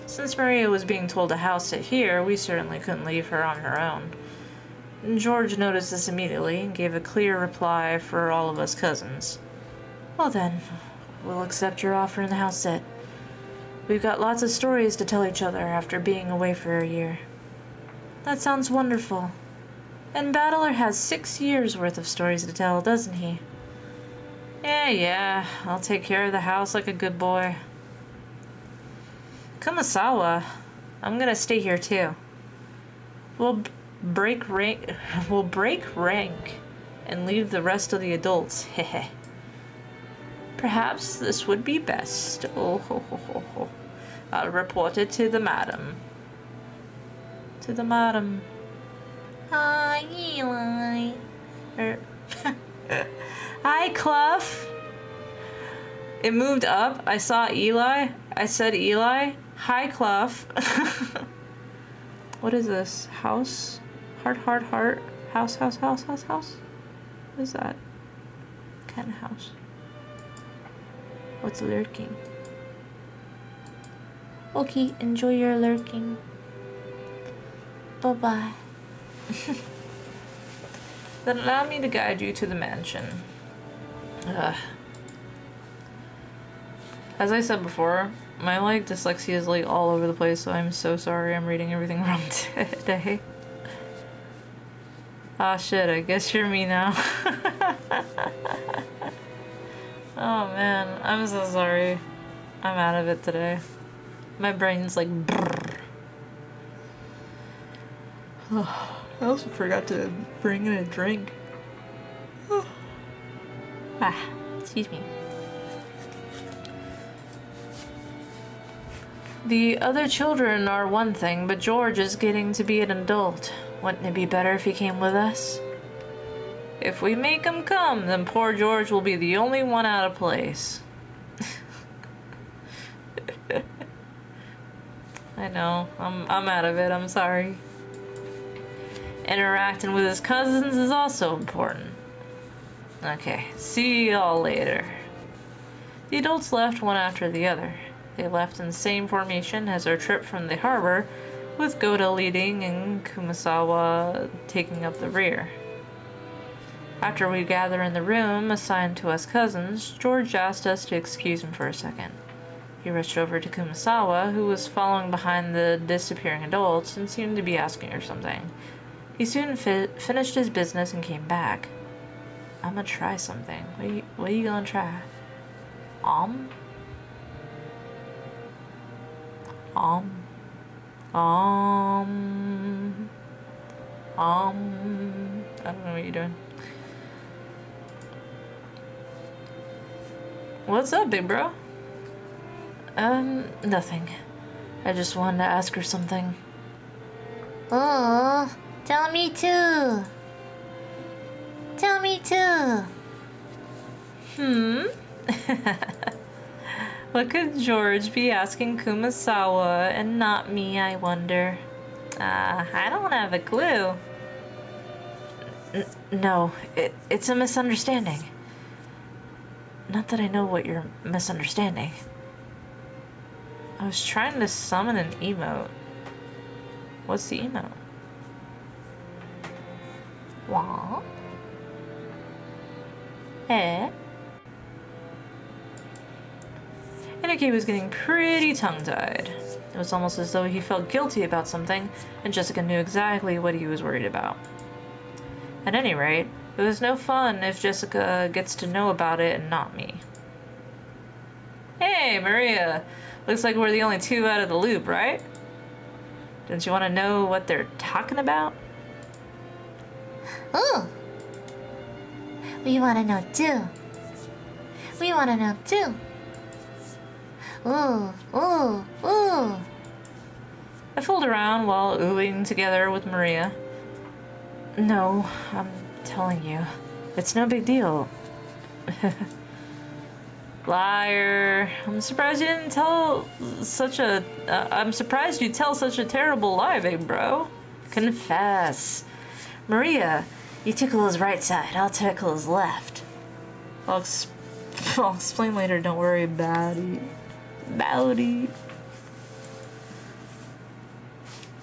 Since Maria was being told to house sit here, we certainly couldn't leave her on her own. George noticed this immediately and gave a clear reply for all of us cousins. Well then, we'll accept your offer in the house sit. We've got lots of stories to tell each other after being away for a year. That sounds wonderful. And Battler has 6 years worth of stories to tell, doesn't he? Yeah, I'll take care of the house like a good boy. Kumasawa, I'm gonna stay here too. We'll break rank and leave the rest of the adults. Hehe. Perhaps this would be best. Oh ho ho ho ho. I'll report it to the madam. To the madam. Hi, Eli. Hi, Clough. It moved up. I saw Eli. I said Eli. Hi, Clough. What is this? House? Heart. House. What is that? Cat house. What's lurking? Okay, enjoy your lurking. Bye-bye. Then allow me to guide you to the mansion. Ugh. As I said before, my dyslexia is all over the place, so I'm so sorry I'm reading everything wrong today. Ah shit, I guess you're me now. Oh man, I'm so sorry. I'm out of it today. My brain's brrr. I also forgot to bring in a drink. Excuse me. The other children are one thing, but George is getting to be an adult. Wouldn't it be better if he came with us? If we make him come, then poor George will be the only one out of place. I know, I'm out of it, I'm sorry. Interacting with his cousins is also important. Okay, see y'all later. The adults left one after the other. They left in the same formation as our trip from the harbor, with Goda leading and Kumasawa taking up the rear. After we gather in the room assigned to us cousins, George asked us to excuse him for a second. He rushed over to Kumasawa, who was following behind the disappearing adults and seemed to be asking her something. He soon finished his business and came back. I'm gonna try something. What are you gonna try? Om? I don't know what you're doing. What's up, big bro? Nothing. I just wanted to ask her something. Oh, tell me too. Tell me too. What could George be asking Kumasawa and not me, I wonder? I don't have a clue. No, it's a misunderstanding. Not that I know what you're misunderstanding. I was trying to summon an emote. What's the emote? What? Eh? Inaki was getting pretty tongue-tied. It was almost as though he felt guilty about something, and Jessica knew exactly what he was worried about. At any rate, it was no fun if Jessica gets to know about it and not me. Hey, Maria! Looks like we're the only two out of the loop, right? Don't you want to know what they're talking about? Ooh. We want to know too. We want to know too. Ooh, ooh, ooh. I fooled around while oohing together with Maria. No, I'm telling you. It's no big deal. Liar. I'm surprised you tell such a terrible lie, big bro. Confess. Maria, you tickle his right side, I'll tickle his left. I'll explain later, don't worry about it.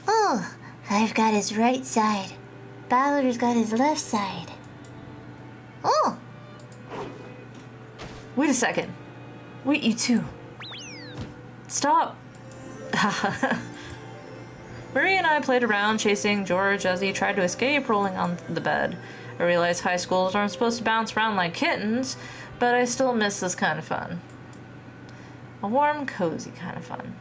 Oh, I've got his right side. Ballard's got his left side. Oh! Wait a second. Wait, you two. Stop. Marie and I played around chasing George as he tried to escape, rolling on the bed. I realized high schoolers aren't supposed to bounce around like kittens, but I still miss this kind of fun. A warm, cozy kind of fun.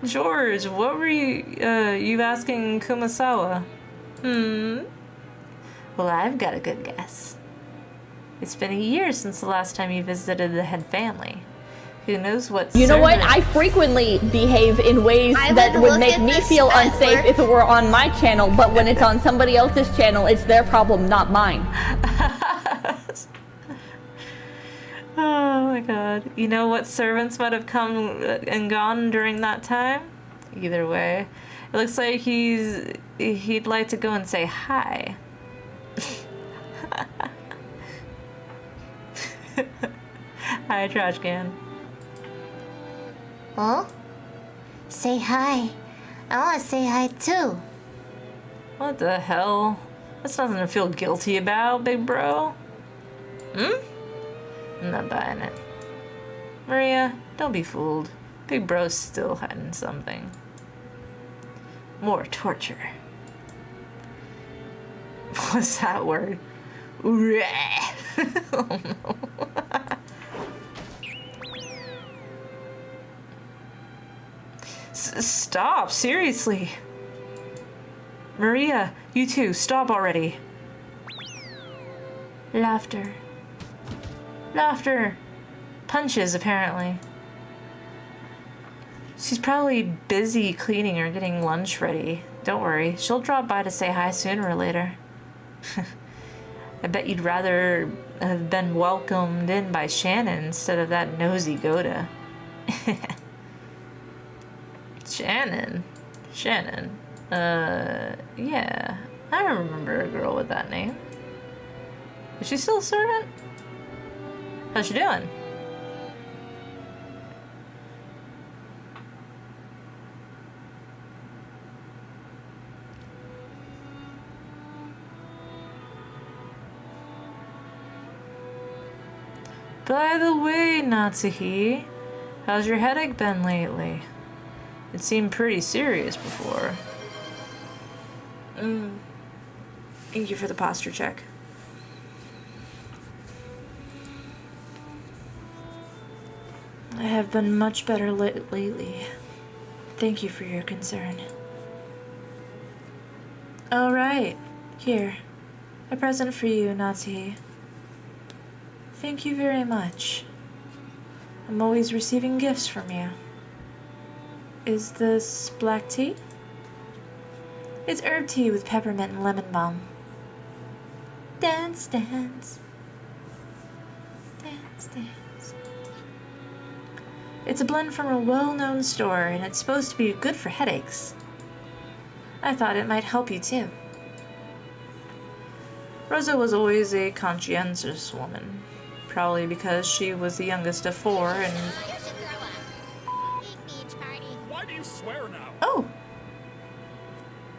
George, what were you asking Kumasawa? Well, I've got a good guess. It's been a year since the last time you visited the head family. Who knows what You know what? I frequently behave in ways that would make me feel unsafe if it were on my channel, but when it's on somebody else's channel, it's their problem, not mine. Oh my god. You know what servants might have come and gone during that time? Either way, it looks like he'd like to go and say hi. Hi, trash can. Oh? Say hi. I want to say hi too. What the hell? That's nothing to feel guilty about, big bro. Hmm? I'm not buying it. Maria, don't be fooled. Big bro's still hiding something. More torture. What's that word? Oh no. Stop, seriously. Maria, you too, stop already. Laughter. Laughter. Punches, apparently. She's probably busy cleaning or getting lunch ready. Don't worry, she'll drop by to say hi sooner or later. I bet you'd rather have been welcomed in by Shannon instead of that nosy Goda. Shannon? Shannon? Yeah. I remember a girl with that name. Is she still a servant? How's she doing? By the way, Natsuhi, how's your headache been lately? It seemed pretty serious before. Thank you for the posture check. I have been much better lately. Thank you for your concern. All right, here, a present for you, Natsuhi. Thank you very much. I'm always receiving gifts from you. Is this black tea? It's herb tea with peppermint and lemon balm. Dance, dance. Dance, dance. It's a blend from a well-known store, and it's supposed to be good for headaches. I thought it might help you too. Rosa was always a conscientious woman. Probably because she was the youngest of four and... Why do you swear now? Oh!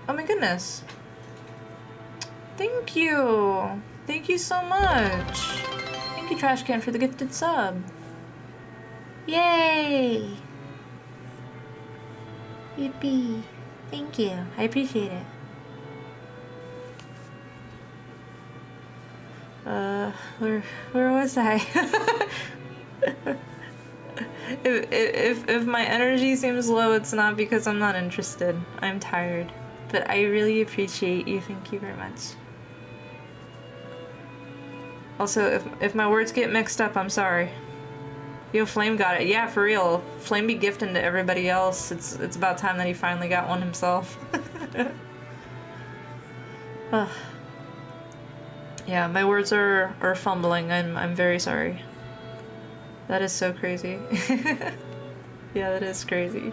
Oh my goodness. Thank you! Thank you so much! Thank you, Trash Can, for the gifted sub. Yay! Yippee. Thank you. I appreciate it. Where was I? if my energy seems low, it's not because I'm not interested. I'm tired. But I really appreciate you. Thank you very much. Also, if my words get mixed up, I'm sorry. Yo, Flame got it. Yeah, for real. Flame be gifting to everybody else. It's about time that he finally got one himself. Ugh. Yeah, my words are fumbling. I'm very sorry. That is so crazy. Yeah, that is crazy.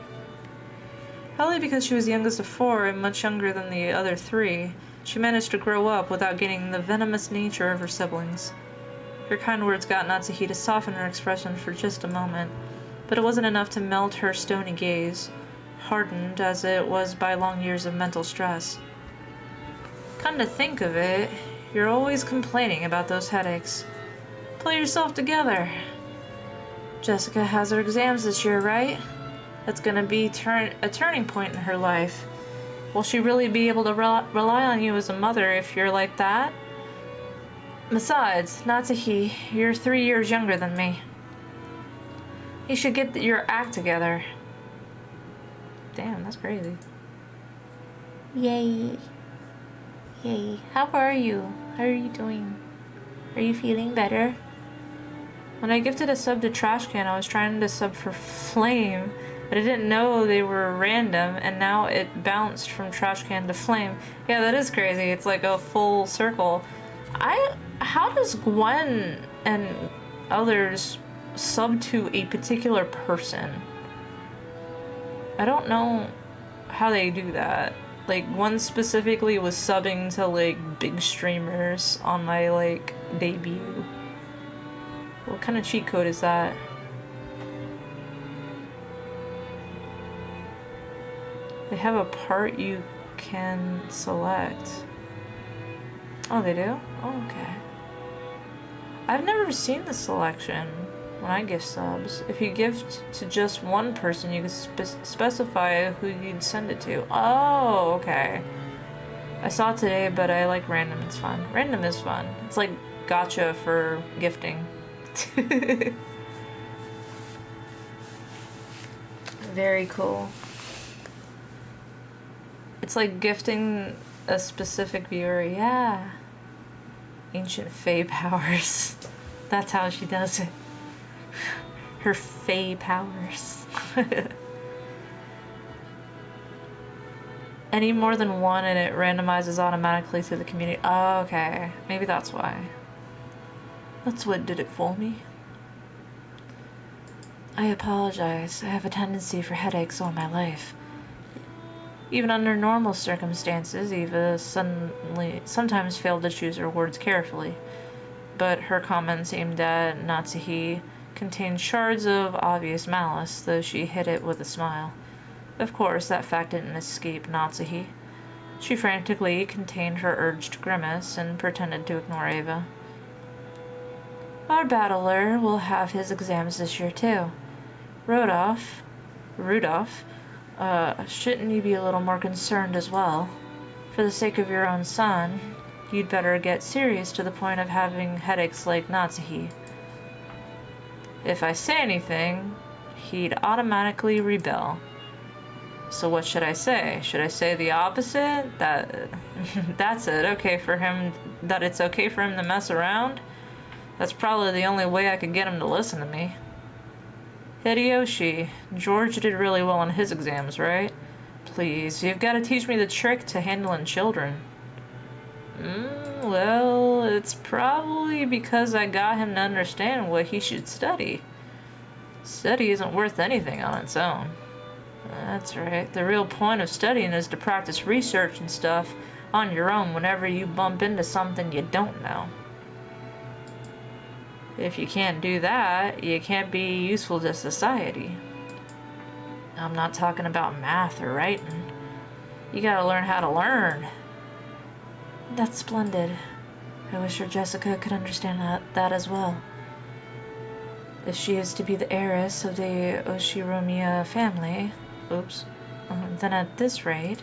Probably because she was the youngest of four and much younger than the other three, she managed to grow up without getting the venomous nature of her siblings. Her kind words got Natsuhi to soften her expression for just a moment, but it wasn't enough to melt her stony gaze, hardened as it was by long years of mental stress. Come to think of it, you're always complaining about those headaches. Pull yourself together. Jessica has her exams this year, right? That's gonna be a turning point in her life. Will she really be able to rely on you as a mother if you're like that? Besides, Natsuhi, you're 3 years younger than me. You should get your act together. Damn, that's crazy. Yay. Yay. How are you? How are you doing? Are you feeling better? When I gifted a sub to Trash Can, I was trying to sub for Flame, but I didn't know they were random, and now it bounced from Trash Can to Flame. Yeah, that is crazy. It's like a full circle. How does Gwen and others sub to a particular person? I don't know how they do that. Like, Gwen specifically was subbing to, like, big streamers on my, like, debut. What kind of cheat code is that? They have a part you can select. Oh, they do? Oh, okay. I've never seen the selection when I gift subs. If you gift to just one person, you can specify who you'd send it to. Oh, okay. I saw it today, but I like random. It's fun. Random is fun. It's like gotcha for gifting. Very cool. It's like gifting a specific viewer. Yeah. Ancient Fae powers. That's how she does it. Her Fae powers. Any more than one and it randomizes automatically to the community. Oh, okay. Maybe that's why. That's what did it for me. I apologize. I have a tendency for headaches all my life. Even under normal circumstances, Eva sometimes failed to choose her words carefully. But her comments aimed at Natsuhi contained shards of obvious malice, though she hid it with a smile. Of course, that fact didn't escape Natsuhi. She frantically contained her urged grimace and pretended to ignore Eva. Our battler will have his exams this year, too. Rudolph, shouldn't you be a little more concerned as well? For the sake of your own son, you'd better get serious to the point of having headaches like Natsuhi. If I say anything, he'd automatically rebel. So what should I say? Should I say the opposite? That's it. Okay for him, that it's okay for him to mess around? That's probably the only way I could get him to listen to me. Hideyoshi, George did really well on his exams, right? Please, you've got to teach me the trick to handling children. Well, it's probably because I got him to understand what he should study. Study isn't worth anything on its own. That's right. The real point of studying is to practice research and stuff on your own whenever you bump into something you don't know. If you can't do that, you can't be useful to society. I'm not talking about math or writing. You gotta learn how to learn. That's splendid. I wish your Jessica could understand that as well. If she is to be the heiress of the Oshiromiya family, then at this rate,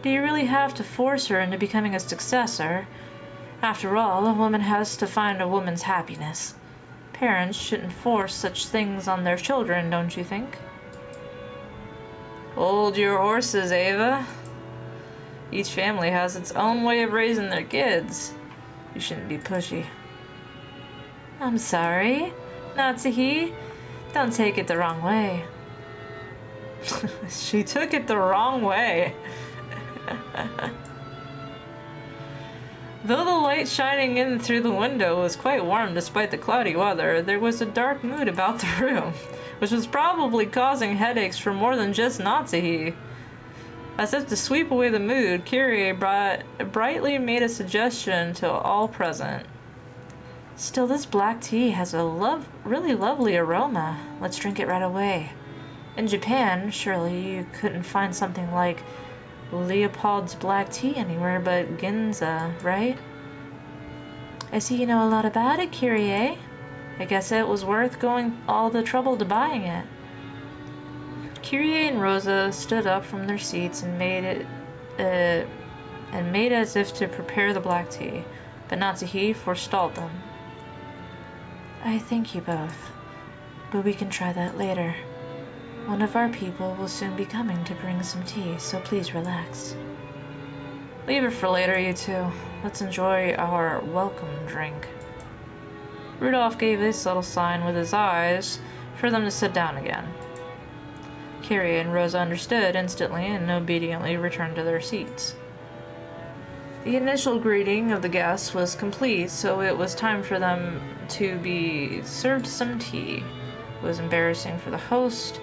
do you really have to force her into becoming a successor? After all, a woman has to find a woman's happiness. Parents shouldn't force such things on their children, don't you think? Hold your horses, Ava. Each family has its own way of raising their kids. You shouldn't be pushy. I'm sorry, Natsuhi. Don't take it the wrong way. She took it the wrong way. Though the light shining in through the window was quite warm despite the cloudy weather, there was a dark mood about the room, which was probably causing headaches for more than just Natsuhi. As if to sweep away the mood, Kyrie brightly made a suggestion to all present. Still, this black tea has a really lovely aroma. Let's drink it right away. In Japan, surely you couldn't find something like Leopold's black tea anywhere but Ginza, right? I see you know a lot about it, Kyrie. I guess it was worth going all the trouble to buying it. Kyrie and Rosa stood up from their seats and made as if to prepare the black tea, but Natsuhi forestalled them. I thank you both, but we can try that later. One of our people will soon be coming to bring some tea, so please relax. Leave it for later, you two. Let's enjoy our welcome drink. Rudolph gave a subtle sign with his eyes for them to sit down again. Kyrie and Rosa understood instantly and obediently returned to their seats. The initial greeting of the guests was complete, so it was time for them to be served some tea. It was embarrassing for the host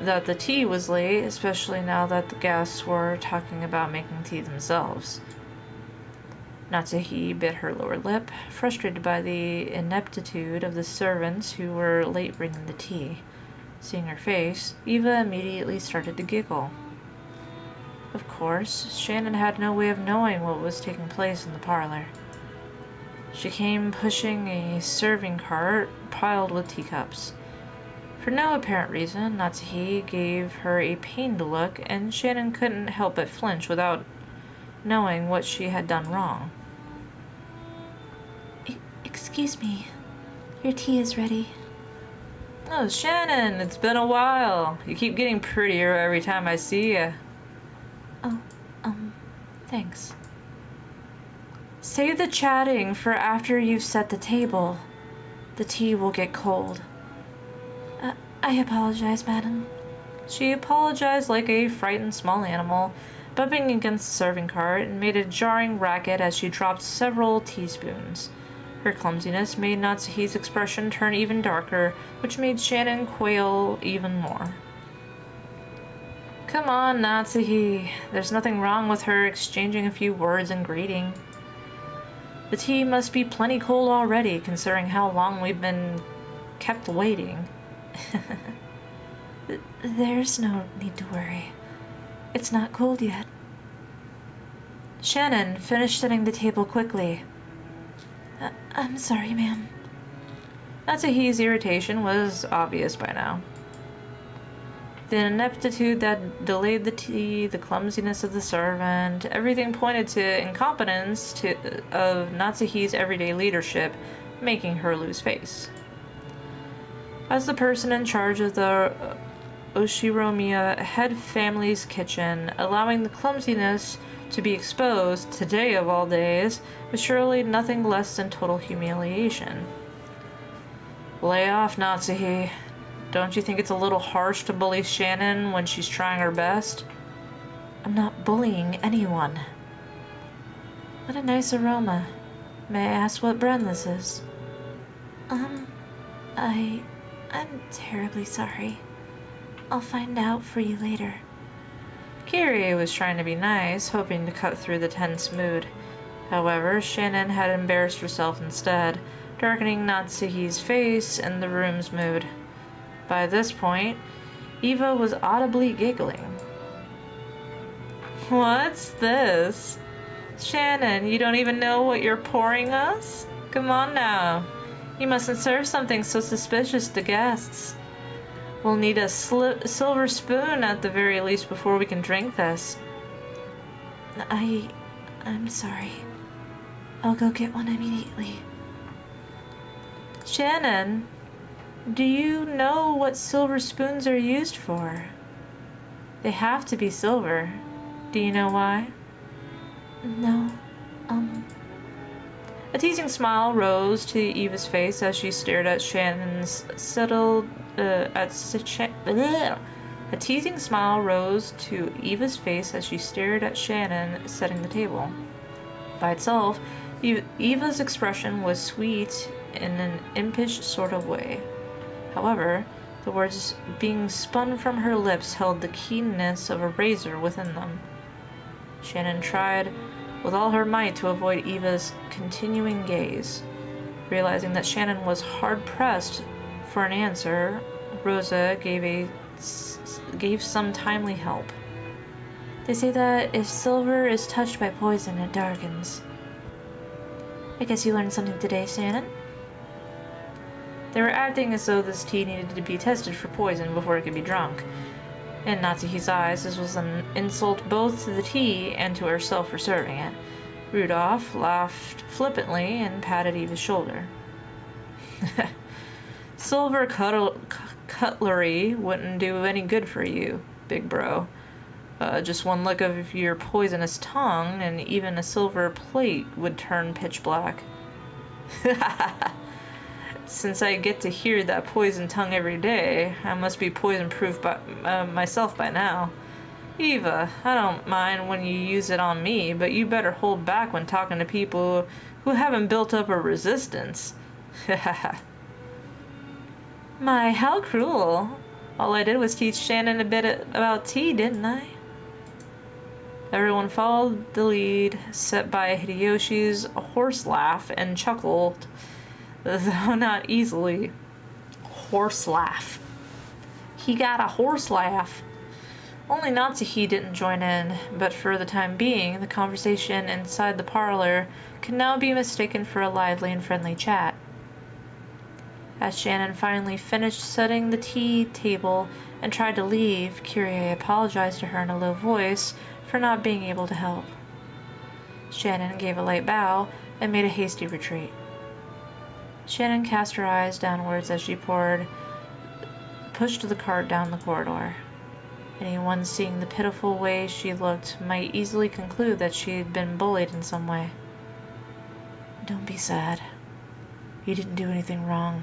that the tea was late, especially now that the guests were talking about making tea themselves. Natsuhi bit her lower lip, frustrated by the ineptitude of the servants who were late bringing the tea. Seeing her face, Eva immediately started to giggle. Of course, Shannon had no way of knowing what was taking place in the parlor. She came pushing a serving cart piled with teacups. For no apparent reason, Natsuhi gave her a pained look, and Shannon couldn't help but flinch without knowing what she had done wrong. Excuse me. Your tea is ready. Oh, Shannon, it's been a while. You keep getting prettier every time I see you. Oh, thanks. Save the chatting for after you've set the table. The tea will get cold. I apologize, madam. She apologized like a frightened small animal, bumping against the serving cart, and made a jarring racket as she dropped several teaspoons. Her clumsiness made Natsuhi's expression turn even darker, which made Shannon quail even more. Come on, Natsuhi. There's nothing wrong with her exchanging a few words and greeting. The tea must be plenty cold already, considering how long we've been kept waiting. There's no need to worry. It's not cold yet. Shannon, finish setting the table quickly. I'm sorry, ma'am. Natsuhi's irritation was obvious by now. The ineptitude that delayed the tea, the clumsiness of the servant, everything pointed to incompetence of Natsuhi's everyday leadership, making her lose face. As the person in charge of the Oshiromiya head family's kitchen, allowing the clumsiness to be exposed, today of all days, was surely nothing less than total humiliation. Lay off, Natsuhi. Don't you think it's a little harsh to bully Shannon when she's trying her best? I'm not bullying anyone. What a nice aroma. May I ask what brand this is? I'm terribly sorry. I'll find out for you later. Kyrie was trying to be nice, hoping to cut through the tense mood. However, Shannon had embarrassed herself instead, darkening Natsuhi's face and the room's mood. By this point, Eva was audibly giggling. What's this? Shannon, you don't even know what you're pouring us? Come on now. You mustn't serve something so suspicious to guests. We'll need a silver spoon at the very least before we can drink this. I'm sorry. I'll go get one immediately. Shannon, do you know what silver spoons are used for? They have to be silver. Do you know why? No. A teasing smile rose to Eva's face as she stared at Shannon's settled. A teasing smile rose to Eva's face as she stared at Shannon setting the table. By itself, Eva's expression was sweet in an impish sort of way. However, the words being spun from her lips held the keenness of a razor within them. Shannon tried with all her might to avoid Eva's continuing gaze. Realizing that Shannon was hard-pressed for an answer, Rosa gave some timely help. They say that if silver is touched by poison, it darkens. I guess you learned something today, Shannon? They were acting as though this tea needed to be tested for poison before it could be drunk. In Natsuhi's eyes, this was an insult both to the tea and to herself for serving it. Rudolph laughed flippantly and patted Eva's shoulder. Silver cutlery wouldn't do any good for you, big bro. Just one look of your poisonous tongue and even a silver plate would turn pitch black. Since I get to hear that poison tongue every day, I must be poison-proof myself by now. Eva, I don't mind when you use it on me, but you better hold back when talking to people who haven't built up a resistance. My, how cruel. All I did was teach Shannon a bit about tea, didn't I? Everyone followed the lead set by Hideyoshi's horse laugh and chuckled, though not easily. Horse laugh. He got a horse laugh. Only Natsuhi didn't join in, but for the time being, the conversation inside the parlor could now be mistaken for a lively and friendly chat. As Shannon finally finished setting the tea table and tried to leave, Kyrie apologized to her in a low voice for not being able to help. Shannon gave a light bow and made a hasty retreat. Shannon cast her eyes downwards as she pushed the cart down the corridor. Anyone seeing the pitiful way she looked might easily conclude that she had been bullied in some way. Don't be sad. You didn't do anything wrong.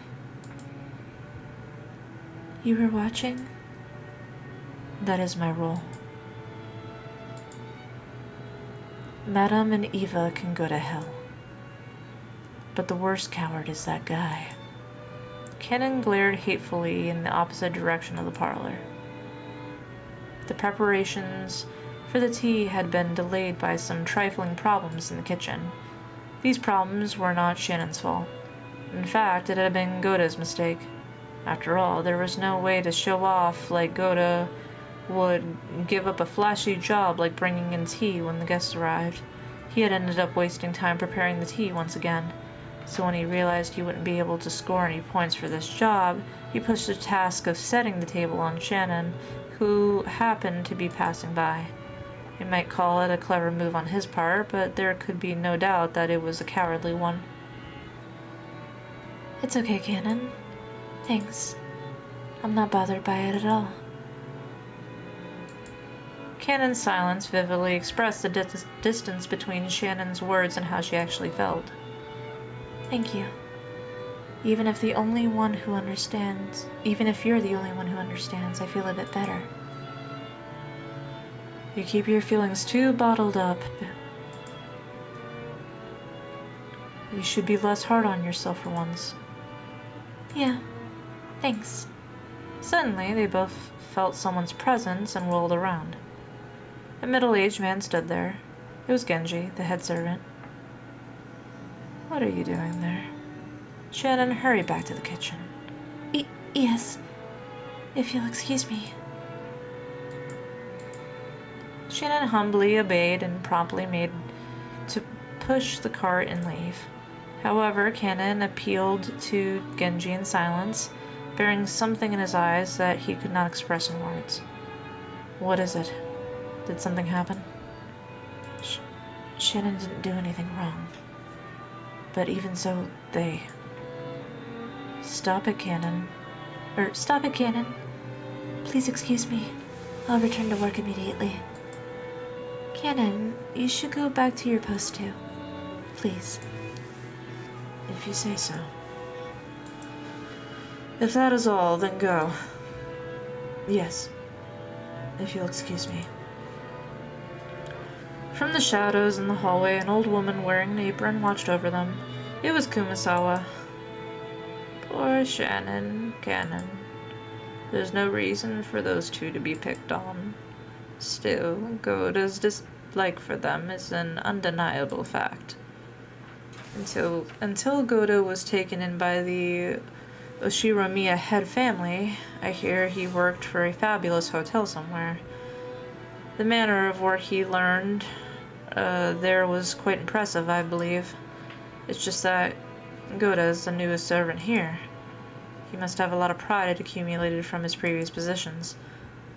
You were watching? That is my role. Madame and Eva can go to hell. But the worst coward is that guy. Cannon glared hatefully in the opposite direction of the parlor. The preparations for the tea had been delayed by some trifling problems in the kitchen. These problems were not Shannon's fault. In fact, it had been Goda's mistake. After all, there was no way to show off like Goda would give up a flashy job like bringing in tea when the guests arrived. He had ended up wasting time preparing the tea once again. So when he realized he wouldn't be able to score any points for this job, he pushed the task of setting the table on Shannon, who happened to be passing by. You might call it a clever move on his part, but there could be no doubt that it was a cowardly one. It's okay, Cannon. Thanks. I'm not bothered by it at all. Cannon's silence vividly expressed the distance between Shannon's words and how she actually felt. Thank you. Even if you're the only one who understands, I feel a bit better. You keep your feelings too bottled up. You should be less hard on yourself for once. Yeah, thanks. Suddenly, they both felt someone's presence and rolled around. A middle-aged man stood there. It was Genji, the head servant. What are you doing there? Shannon hurried back to the kitchen. Yes, if you'll excuse me. Shannon humbly obeyed and promptly made to push the cart and leave. However, Cannon appealed to Genji in silence, bearing something in his eyes that he could not express in words. What is it? Did something happen? Shannon didn't do anything wrong. But even so, they... Stop it, Cannon. Please excuse me. I'll return to work immediately. Cannon, you should go back to your post too. Please. If you say so. If that is all, then go. Yes. If you'll excuse me. From the shadows in the hallway, an old woman wearing an apron watched over them. It was Kumasawa. Poor Shannon, Cannon. There's no reason for those two to be picked on. Still, Goda's dislike for them is an undeniable fact. Until Goda was taken in by the Oshiromiya head family, I hear he worked for a fabulous hotel somewhere. The manner of work he learned there was quite impressive, I believe. It's just that Goda is the newest servant here. He must have a lot of pride accumulated from his previous positions,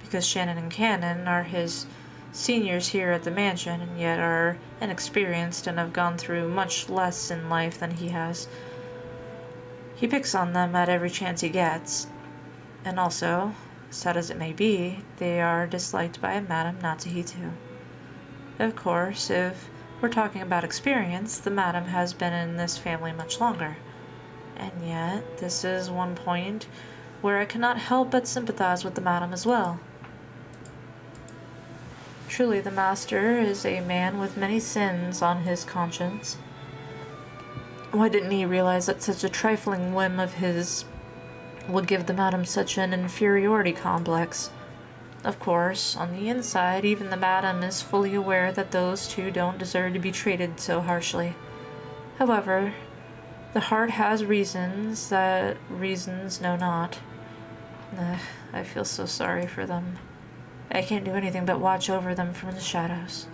because Shannon and Cannon are his seniors here at the mansion, and yet are inexperienced and have gone through much less in life than he has. He picks on them at every chance he gets, and also, sad as it may be, they are disliked by Madame Natsuhi too. Of course, if we're talking about experience, the Madame has been in this family much longer. And yet, this is one point where I cannot help but sympathize with the Madame as well. Truly, the Master is a man with many sins on his conscience. Why didn't he realize that such a trifling whim of his would give the Madame such an inferiority complex? Of course, on the inside, even the madam is fully aware that those two don't deserve to be treated so harshly. However, the heart has reasons that reasons know not. I feel so sorry for them. I can't do anything but watch over them from the shadows.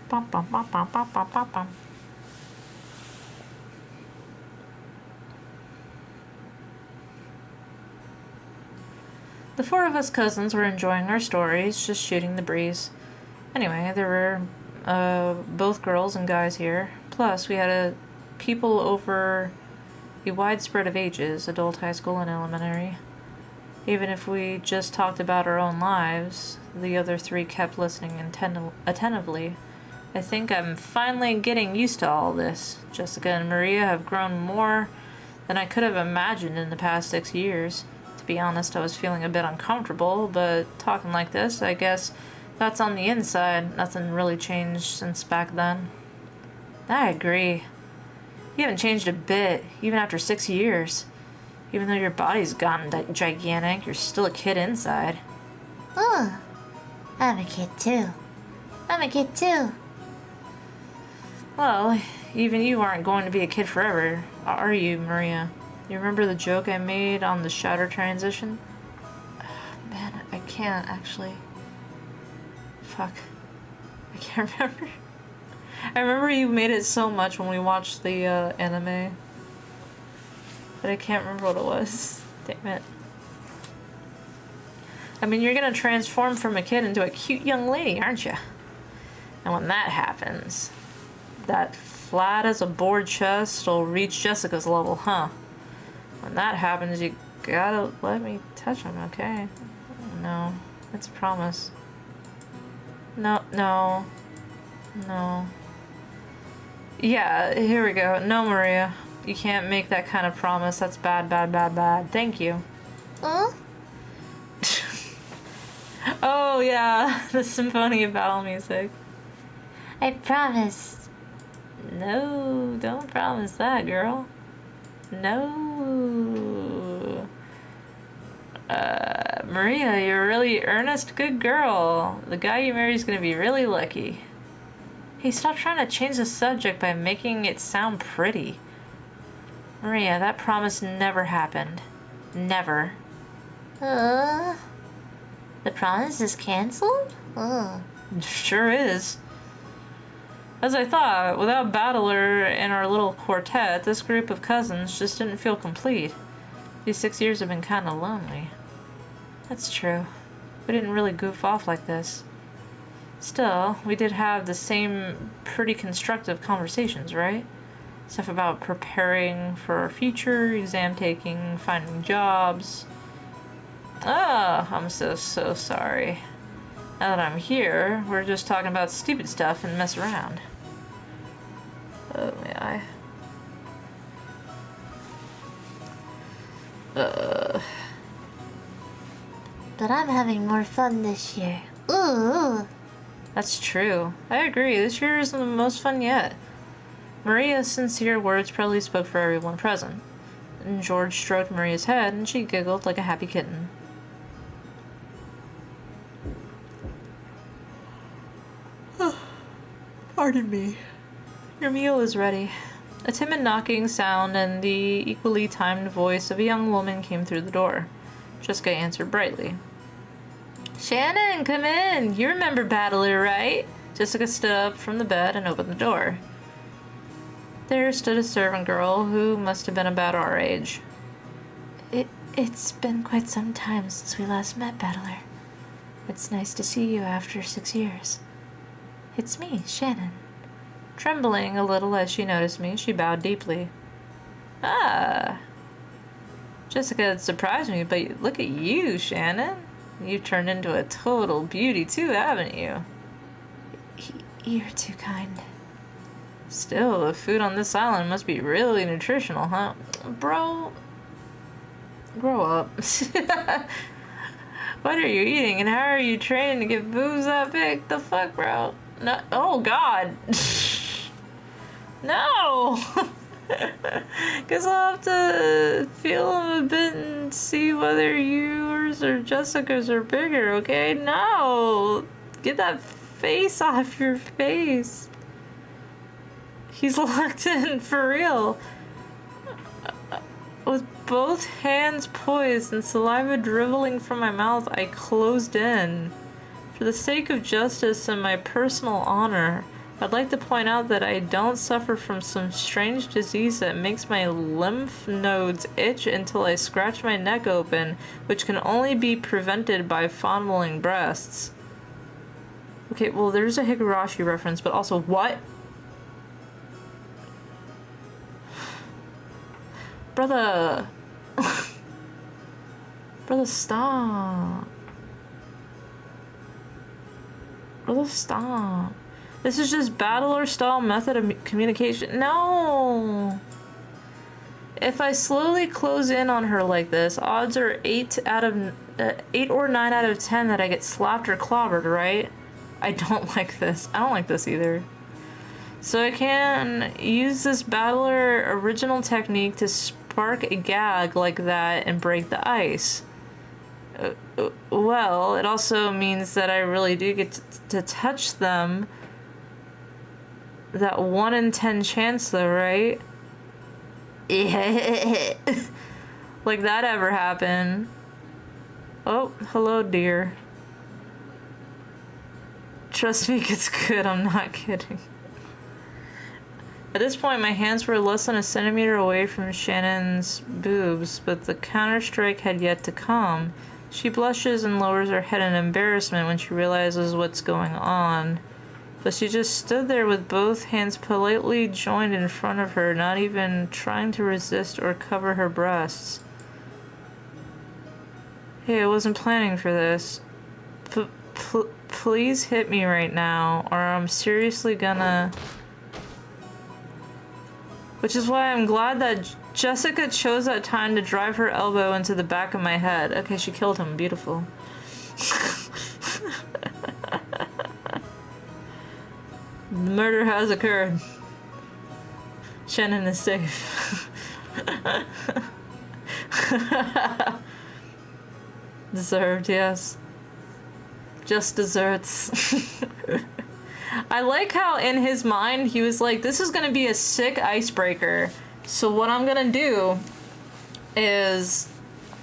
Bum, bum, bum, bum, bum, bum, bum, bum. The four of us cousins were enjoying our stories, just shooting the breeze. Anyway, there were both girls and guys here. Plus, we had people over a wide spread of ages, adult, high school, and elementary. Even if we just talked about our own lives, the other three kept listening attentively. I think I'm finally getting used to all this. Jessica and Maria have grown more than I could have imagined in the past 6 years. To be honest, I was feeling a bit uncomfortable, but talking like this, I guess that's on the inside. Nothing really changed since back then. I agree. You haven't changed a bit, even after 6 years. Even though your body's gotten gigantic, you're still a kid inside. Oh, I'm a kid too. I'm a kid too. Well, even you aren't going to be a kid forever, are you, Maria? You remember the joke I made on the shadow transition? Man, I can't actually. Fuck. I can't remember. I remember you made it so much when we watched the anime. But I can't remember what it was. Damn it. I mean, you're gonna transform from a kid into a cute young lady, aren't you? And when that happens, that flat as a board chest will reach Jessica's level, huh? When that happens, you gotta let me touch him, okay? No, it's a promise. No. Yeah, here we go. No, Maria. You can't make that kind of promise. That's bad. Thank you. Oh? Oh, yeah. The symphony of battle music. I promise. No, don't promise that, girl. No. Maria, you're a really earnest, good girl. The guy you marry is gonna be really lucky. Hey, stop trying to change the subject by making it sound pretty. Maria, that promise never happened. Never. The promise is cancelled? Sure is. As I thought, without Battler and our little quartet, this group of cousins just didn't feel complete. These 6 years have been kind of lonely. That's true. We didn't really goof off like this. Still, we did have the same pretty constructive conversations, right? Stuff about preparing for our future, exam taking, finding jobs. Oh, I'm so sorry. Now that I'm here, we're just talking about stupid stuff and mess around. Oh, may I? But I'm having more fun this year. Ooh. That's true. I agree. This year is the most fun yet. Maria's sincere words probably spoke for everyone present. And George stroked Maria's head, and she giggled like a happy kitten. Pardon me. Your meal is ready. A timid knocking sound and the equally timed voice of a young woman came through the door. Jessica answered brightly. Shannon, come in. You remember Battler, right? Jessica stood up from the bed and opened the door. There stood a servant girl who must have been about our age. It's been quite some time since we last met, Battler. It's nice to see you after 6 years. It's me, Shannon. Trembling a little as she noticed me, she bowed deeply. Ah. Jessica had surprised me, but look at you, Shannon. You've turned into a total beauty too, haven't you? You're too kind. Still, the food on this island must be really nutritional, huh? Bro, Grow up. What are you eating and how are you training to get boobs that big? The fuck, bro? No. Oh, God. No. Guess I'll have to feel them a bit and see whether yours or Jessica's are bigger, okay? No. Get that face off your face. He's locked in for real. With both hands poised and saliva dribbling from my mouth, I closed in. For the sake of justice and my personal honor, I'd like to point out that I don't suffer from some strange disease that makes my lymph nodes itch until I scratch my neck open, which can only be prevented by fondling breasts. Okay, well, there's a Higurashi reference, but also what? Brother! Brother, stop. Brother, stop. This is just battler style method of communication. No! If I slowly close in on her like this, odds are 8 or 9 out of 10 that I get slapped or clobbered, right? I don't like this. I don't like this either. So I can use this battler original technique to spark a gag like that and break the ice. Well, it also means that I really do get to touch them. That 1 in 10 chance though, right? Yeah. Like that ever happened. Oh, hello dear. Trust me, it's good, I'm not kidding. At this point, my hands were less than a centimeter away from Shannon's boobs, but the counter-strike had yet to come. She blushes and lowers her head in embarrassment when she realizes what's going on. But she just stood there with both hands politely joined in front of her, not even trying to resist or cover her breasts. Hey, I wasn't planning for this. Please hit me right now, or I'm seriously gonna... Which is why I'm glad that Jessica chose that time to drive her elbow into the back of my head. Okay, she killed him. Beautiful. The murder has occurred. Shannon is safe. Deserved, yes. Just desserts. I like how in his mind he was like, this is gonna be a sick icebreaker. So what I'm gonna do is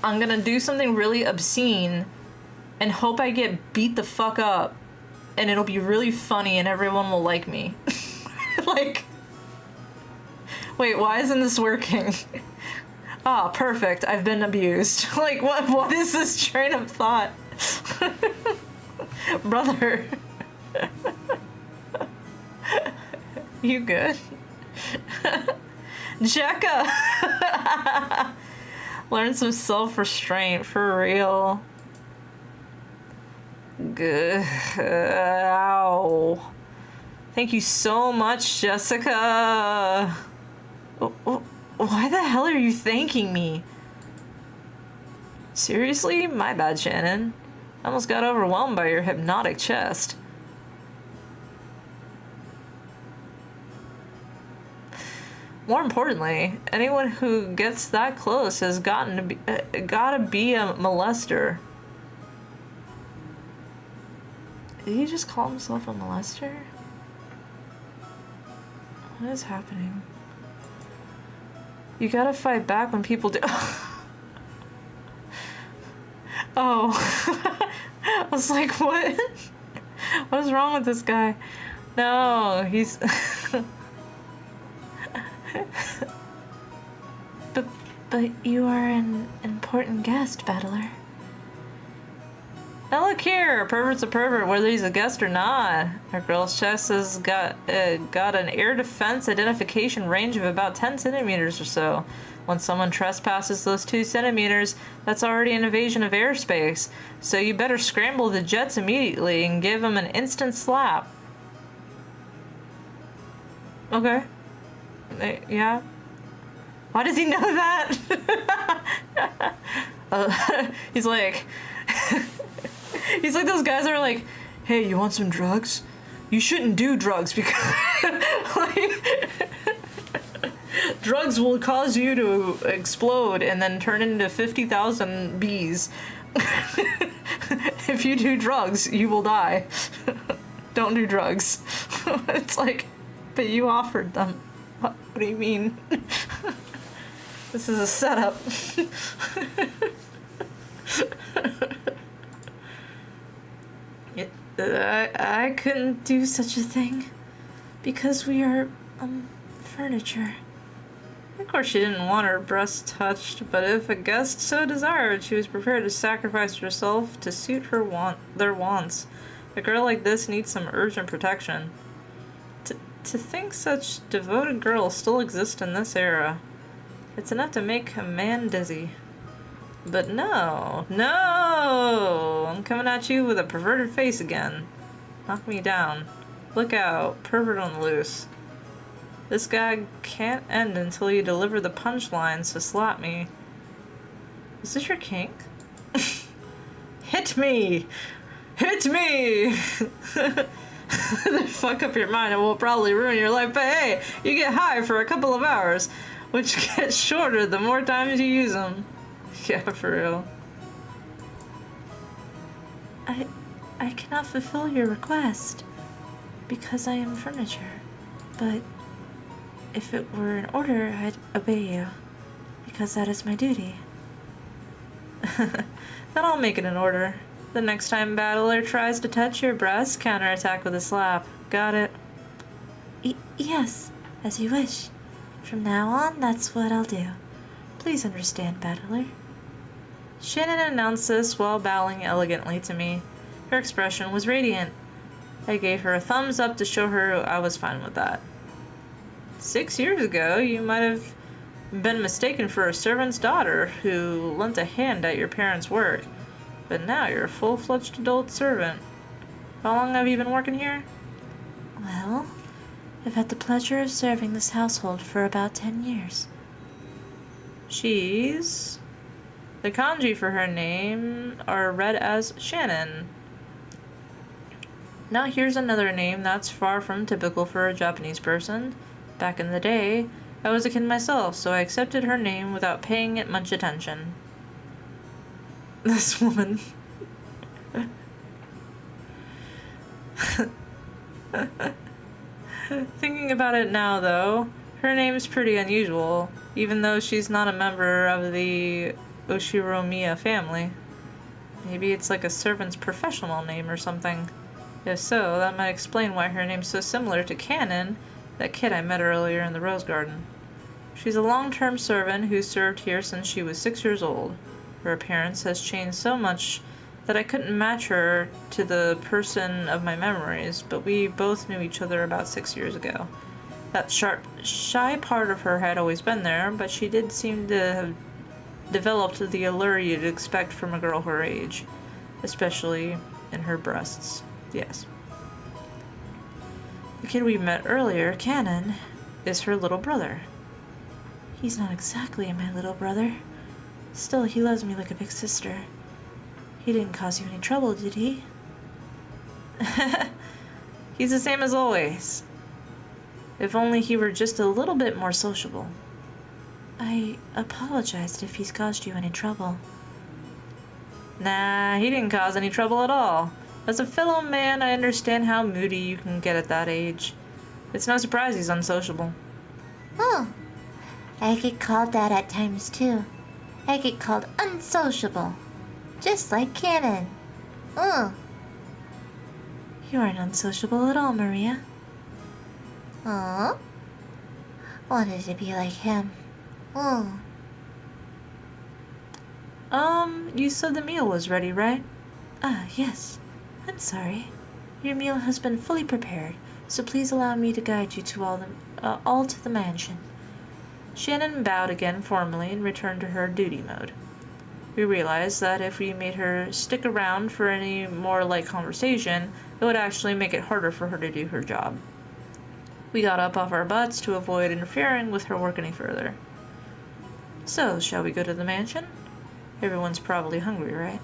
I'm gonna do something really obscene and hope I get beat the fuck up. And it'll be really funny and everyone will like me. Like, wait, why isn't this working? Ah, perfect, I've been abused. Like, what is this train of thought? Brother. You good? Jekka! Learn some self-restraint, for real. Good. Ow. Thank you so much, Jessica. Why the hell are you thanking me? Seriously? My bad, Shannon. I almost got overwhelmed by your hypnotic chest. More importantly, anyone who gets that close has gotta be a molester. Did he just call himself a molester? What is happening? You gotta fight back when people do. Oh. I was like, what? What is wrong with this guy? No, he's... But you are an important guest, Battler. Now look here, a pervert's a pervert, whether he's a guest or not. Our girl's chest has got an air defense identification range of about 10 centimeters or so. When someone trespasses those 2 centimeters, that's already an invasion of airspace. So you better scramble the jets immediately and give him an instant slap. Okay. Yeah. Why does he know that? He's like, he's like those guys that are like, hey, you want some drugs? You shouldn't do drugs because like, drugs will cause you to explode and then turn into 50,000 bees. If you do drugs, you will die. Don't do drugs. It's like, but you offered them. What do you mean? This is a setup. I couldn't do such a thing because we are furniture. Of course, she didn't want her breasts touched, but if a guest so desired, she was prepared to sacrifice herself to suit their wants. A girl like this needs some urgent protection. To think such devoted girls still exist in this era, it's enough to make a man dizzy. But no, I'm coming at you with a perverted face again. Knock me down. Look out, pervert on the loose. This gag can't end until you deliver the punchlines to slap me. Is this your kink? Hit me! Hit me! Fuck up your mind and will probably ruin your life, but hey, you get high for a couple of hours, which gets shorter the more times you use them. Yeah, for real. I cannot fulfill your request because I am furniture, but if it were an order, I'd obey you because that is my duty. Then I'll make it an order. The next time battler tries to touch your breast, counterattack with a slap. Got it? Yes, as you wish. From now on, that's what I'll do. Please understand, battler. Shannon announced this while bowing elegantly to me. Her expression was radiant. I gave her a thumbs up to show her I was fine with that. 6 years ago, you might have been mistaken for a servant's daughter who lent a hand at your parents' work. But now you're a full-fledged adult servant. How long have you been working here? Well, I've had the pleasure of serving this household for about 10 years. She's... The kanji for her name are read as Shannon. Now here's another name that's far from typical for a Japanese person. Back in the day, I was a kid myself, so I accepted her name without paying it much attention. This woman. Thinking about it now, though, her name's pretty unusual, even though she's not a member of the Oshiromiya family. Maybe it's like a servant's professional name or something. If so, that might explain why her name's so similar to Cannon, that kid I met earlier in the Rose Garden. She's a long-term servant who served here since she was 6 years old. Her appearance has changed so much that I couldn't match her to the person of my memories, but we both knew each other about 6 years ago. That sharp, shy part of her had always been there, but she did seem to have developed the allure you'd expect from a girl her age, especially in her breasts. Yes. The kid we met earlier, Cannon, is her little brother. He's not exactly my little brother. Still, he loves me like a big sister. He didn't cause you any trouble, did he? He's the same as always. If only he were just a little bit more sociable. I apologized if he's caused you any trouble. Nah, he didn't cause any trouble at all. As a fellow man, I understand how moody you can get at that age. It's no surprise he's unsociable. Oh, I get called that at times too. I get called unsociable. Just like Cannon. Oh. You aren't unsociable at all, Maria. Aw. Wanted to be like him. Oh. You said the meal was ready, right? Ah, yes. I'm sorry. Your meal has been fully prepared, so please allow me to guide you to all to the mansion. Shannon bowed again formally and returned to her duty mode. We realized that if we made her stick around for any more light conversation, it would actually make it harder for her to do her job. We got up off our butts to avoid interfering with her work any further. So, shall we go to the mansion? Everyone's probably hungry, right?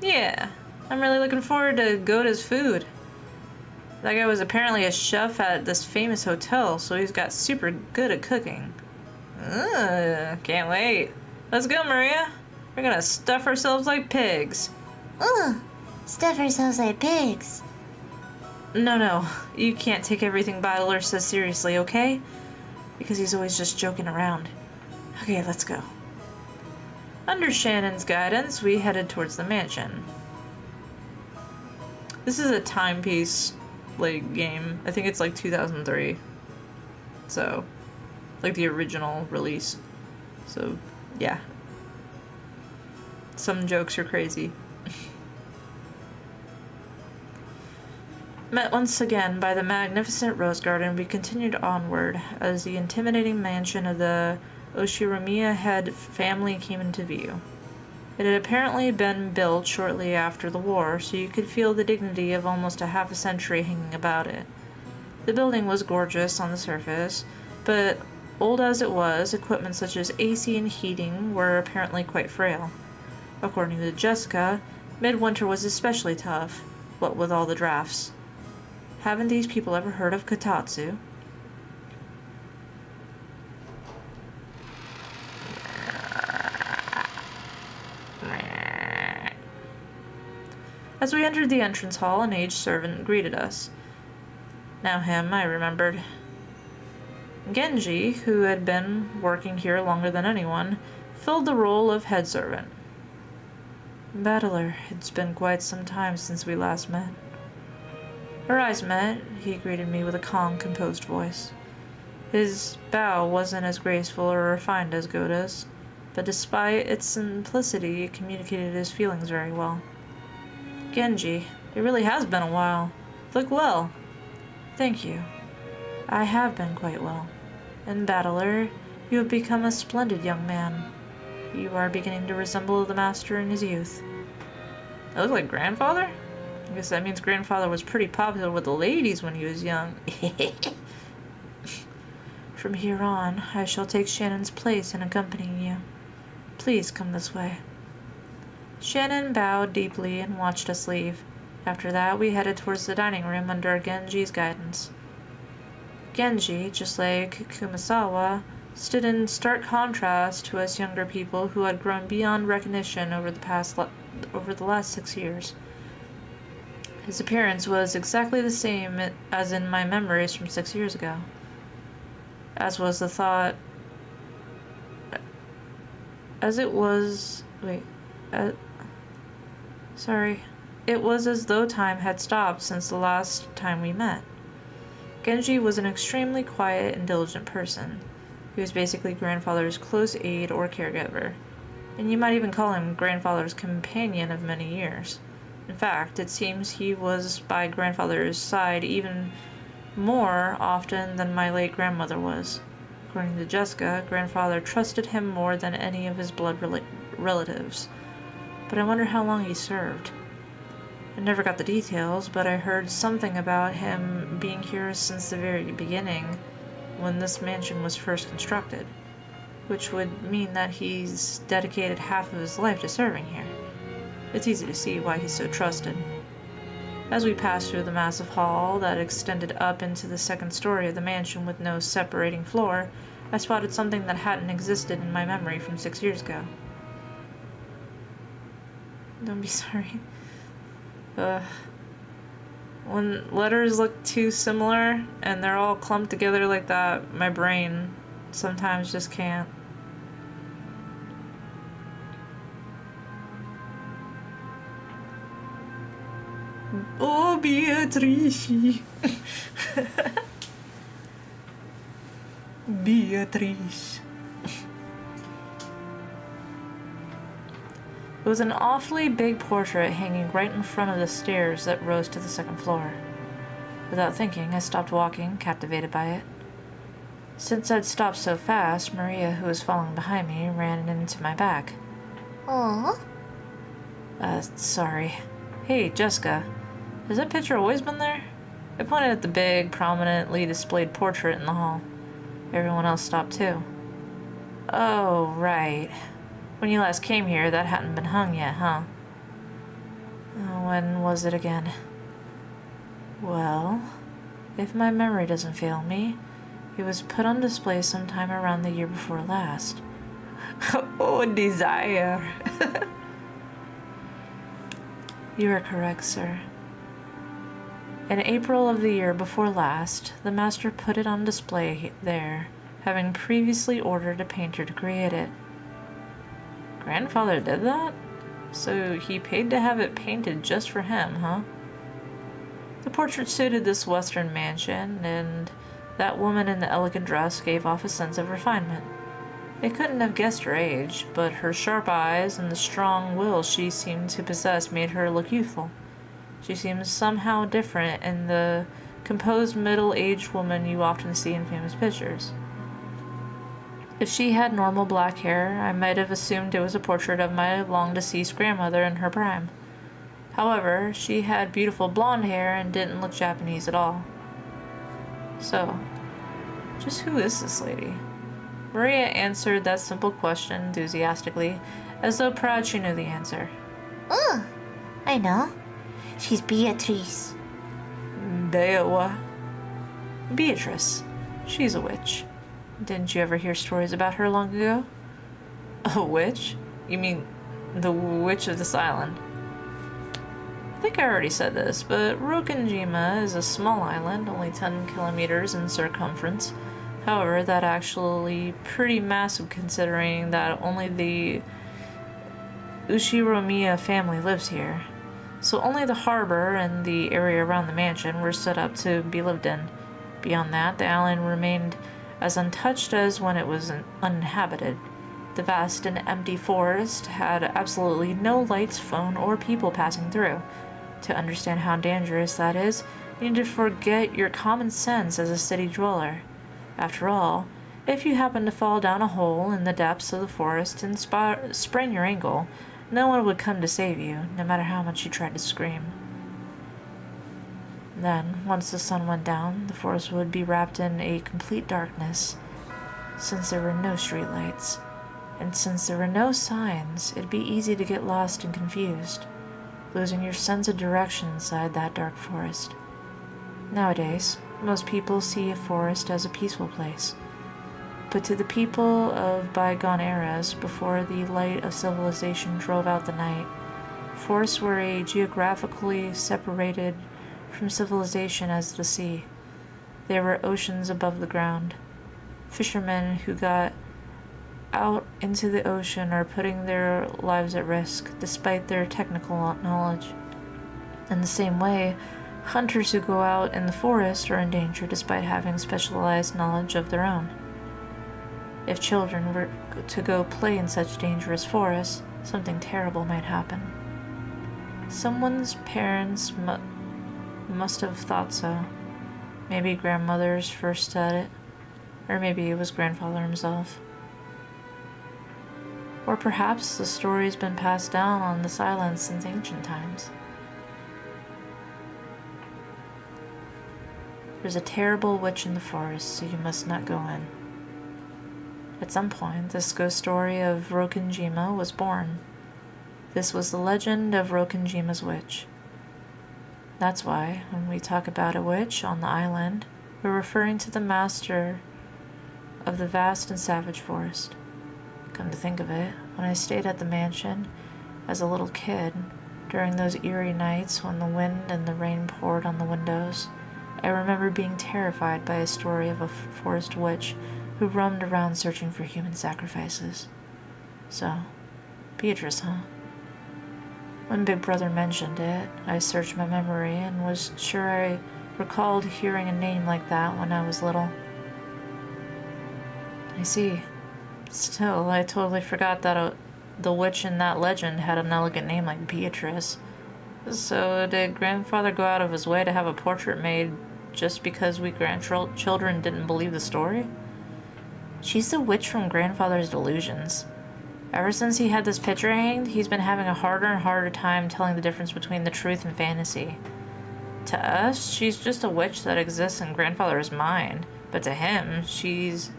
Yeah, I'm really looking forward to Goda's food. That guy was apparently a chef at this famous hotel, so he's got super good at cooking. Can't wait. Let's go, Maria. We're gonna stuff ourselves like pigs. Stuff ourselves like pigs. No, you can't take everything Battler says seriously, okay? Because he's always just joking around. Okay, let's go. Under Shannon's guidance, we headed towards the mansion. This is a timepiece, like, game. I think it's like 2003. So, like the original release. So, yeah. Some jokes are crazy. Met once again by the magnificent rose garden, we continued onward as the intimidating mansion of the Oshiramiya head family came into view. It had apparently been built shortly after the war, so you could feel the dignity of almost a half a century hanging about it. The building was gorgeous on the surface, but old as it was, equipment such as AC and heating were apparently quite frail. According to Jessica, midwinter was especially tough, what with all the drafts. Haven't these people ever heard of Kotatsu? As we entered the entrance hall, an aged servant greeted us. Now him, I remembered. Genji, who had been working here longer than anyone, filled the role of head servant. Battler, it's been quite some time since we last met. Our eyes met. He greeted me with a calm, composed voice. His bow wasn't as graceful or refined as Goda's, but despite its simplicity, it communicated his feelings very well. Genji, it really has been a while. Look well. Thank you. I have been quite well. And Battler, you have become a splendid young man. You are beginning to resemble the master in his youth. I look like grandfather? I guess that means grandfather was pretty popular with the ladies when he was young. From here on, I shall take Shannon's place in accompanying you. Please come this way. Shannon bowed deeply and watched us leave. After that, we headed towards the dining room under Genji's guidance. Genji, just like Kumasawa, stood in stark contrast to us younger people who had grown beyond recognition over the last 6 years. His appearance was exactly the same as in my memories from 6 years ago. As was the thought... It was as though time had stopped since the last time we met. Genji was an extremely quiet and diligent person. He was basically grandfather's close aide or caregiver, and you might even call him grandfather's companion of many years. In fact, it seems he was by grandfather's side even more often than my late grandmother was. According to Jessica, grandfather trusted him more than any of his blood relatives. But I wonder how long he served. I never got the details, but I heard something about him being here since the very beginning, when this mansion was first constructed, which would mean that he's dedicated half of his life to serving here. It's easy to see why he's so trusted. As we passed through the massive hall that extended up into the second story of the mansion with no separating floor, I spotted something that hadn't existed in my memory from 6 years ago. Don't be sorry. When letters look too similar and they're all clumped together like that, my brain sometimes just can't. Oh, Beatrice. Beatrice. It was an awfully big portrait hanging right in front of the stairs that rose to the second floor. Without thinking, I stopped walking, captivated by it. Since I'd stopped so fast, Maria, who was following behind me, ran into my back. Aww. Sorry. Hey, Jessica. Has that picture always been there? I pointed at the big, prominently displayed portrait in the hall. Everyone else stopped too. Oh, right. When you last came here, that hadn't been hung yet, huh? When was it again? Well, if my memory doesn't fail me, it was put on display sometime around the year before last. Oh, desire. You are correct, sir. In April of the year before last, the master put it on display there, having previously ordered a painter to create it. Grandfather did that? So he paid to have it painted just for him, huh? The portrait suited this western mansion, and that woman in the elegant dress gave off a sense of refinement. They couldn't have guessed her age, but her sharp eyes and the strong will she seemed to possess made her look youthful. She seemed somehow different in the composed middle-aged woman you often see in famous pictures. If she had normal black hair, I might have assumed it was a portrait of my long-deceased grandmother in her prime. However, she had beautiful blonde hair and didn't look Japanese at all. So, just who is this lady? Maria answered that simple question enthusiastically, as though proud she knew the answer. Oh, I know. She's Beatrice. Beatrice. She's a witch. Didn't you ever hear stories about her long ago? A witch? You mean the witch of this island? I think I already said this, but Rokenjima is a small island, only 10 kilometers in circumference. However, that's actually pretty massive considering that only the Ushiromiya family lives here. So only the harbor and the area around the mansion were set up to be lived in. Beyond that, the island remained as untouched as when it was uninhabited. The vast and empty forest had absolutely no lights, phone, or people passing through. To understand how dangerous that is, you need to forget your common sense as a city dweller. After all, if you happen to fall down a hole in the depths of the forest and sprain your ankle, no one would come to save you, no matter how much you tried to scream. Then, once the sun went down, the forest would be wrapped in a complete darkness, since there were no streetlights. And since there were no signs, it'd be easy to get lost and confused, losing your sense of direction inside that dark forest. Nowadays, most people see a forest as a peaceful place. But to the people of bygone eras, before the light of civilization drove out the night, forests were as geographically separated from civilization as the sea. They were oceans above the ground. Fishermen who got out into the ocean are putting their lives at risk, despite their technical knowledge. In the same way, hunters who go out in the forest are in danger despite having specialized knowledge of their own. If children were to go play in such dangerous forests, something terrible might happen. Someone's parents must have thought so. Maybe grandmothers first said it, or maybe it was grandfather himself. Or perhaps the story's been passed down on this island since ancient times. There's a terrible witch in the forest, so you must not go in. At some point, this ghost story of Rokenjima was born. This was the legend of Rokenjima's witch. That's why, when we talk about a witch on the island, we're referring to the master of the vast and savage forest. Come to think of it, when I stayed at the mansion as a little kid, during those eerie nights when the wind and the rain poured on the windows, I remember being terrified by a story of a forest witch who roamed around searching for human sacrifices. So, Beatrice, huh? When Big Brother mentioned it, I searched my memory and was sure I recalled hearing a name like that when I was little. I see. Still, I totally forgot that the witch in that legend had an elegant name like Beatrice. So did grandfather go out of his way to have a portrait made just because we grandchildren didn't believe the story? She's the witch from grandfather's delusions. Ever since he had this picture hanged, he's been having a harder and harder time telling the difference between the truth and fantasy. To us, she's just a witch that exists in grandfather's mind, but to him, she's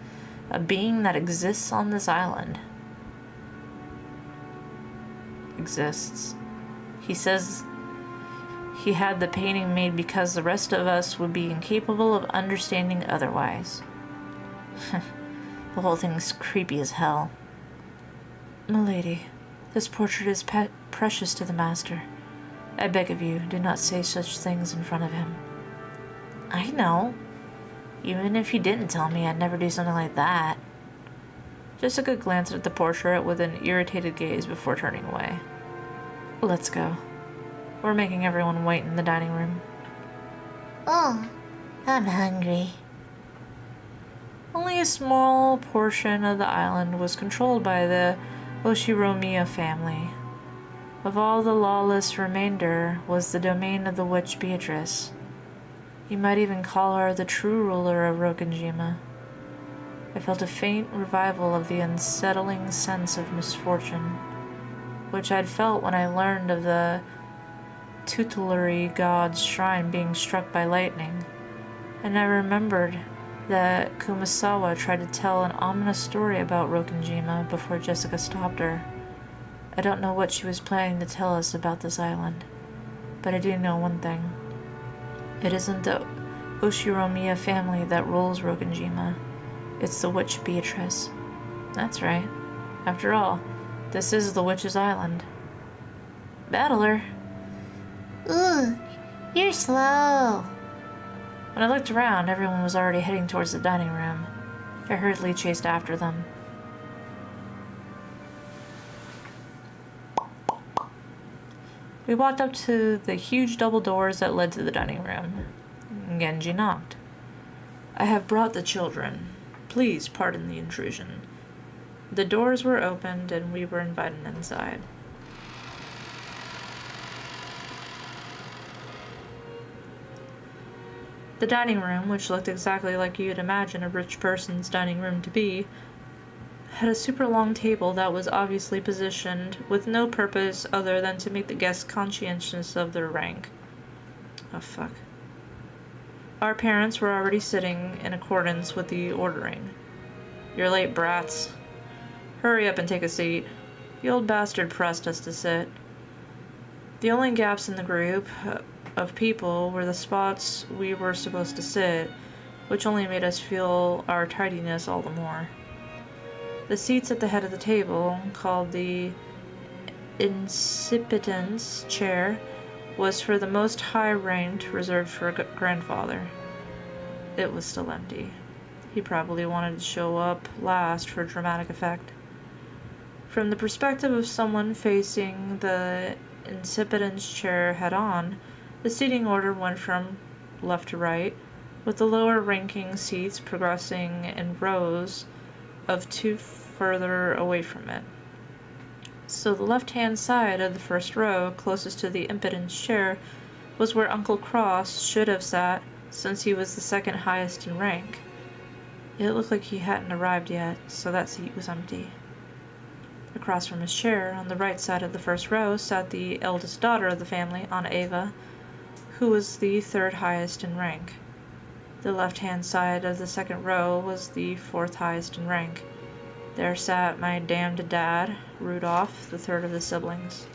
a being that exists on this island. exists. He says he had the painting made because the rest of us would be incapable of understanding otherwise. The whole thing's creepy as hell. Milady, this portrait is precious to the master. I beg of you, do not say such things in front of him. I know. Even if you didn't tell me, I'd never do something like that. Jessica glanced at the portrait with an irritated gaze before turning away. Let's go. We're making everyone wait in the dining room. Oh, I'm hungry. Only a small portion of the island was controlled by the Oshiromiya family. Of all the lawless remainder was the domain of the witch Beatrice. You might even call her the true ruler of Rokenjima. I felt a faint revival of the unsettling sense of misfortune, which I'd felt when I learned of the tutelary god's shrine being struck by lightning, and I remembered that Kumasawa tried to tell an ominous story about Rokenjima before Jessica stopped her. I don't know what she was planning to tell us about this island, but I do know one thing. It isn't the Oshiromiya family that rules Rokenjima. It's the witch Beatrice. That's right. After all, this is the witch's island. Battler. Ooh, you're slow. When I looked around, everyone was already heading towards the dining room. I hurriedly chased after them. We walked up to the huge double doors that led to the dining room. Genji knocked. I have brought the children. Please pardon the intrusion. The doors were opened and we were invited inside. The dining room, which looked exactly like you'd imagine a rich person's dining room to be, had a super long table that was obviously positioned with no purpose other than to make the guests conscientious of their rank. Oh fuck. Our parents were already sitting in accordance with the ordering. You're late, brats. Hurry up and take a seat. The old bastard pressed us to sit. The only gaps in the group of people were the spots we were supposed to sit, which only made us feel our tidiness all the more. The seats at the head of the table, called the incipitance chair, was for the most high-ranked, reserved for a grandfather. It was still empty. He probably wanted to show up last for dramatic effect. From the perspective of someone facing the incipitance chair head-on, the seating order went from left to right, with the lower-ranking seats progressing in rows of two further away from it. So the left-hand side of the first row, closest to the impotence chair, was where Uncle Cross should have sat, since he was the second highest in rank. It looked like he hadn't arrived yet, so that seat was empty. Across from his chair, on the right side of the first row, sat the eldest daughter of the family, Aunt Ava, who was the third highest in rank. The left-hand side of the second row was the fourth highest in rank. There sat my damned dad, Rudolph, the third of the siblings.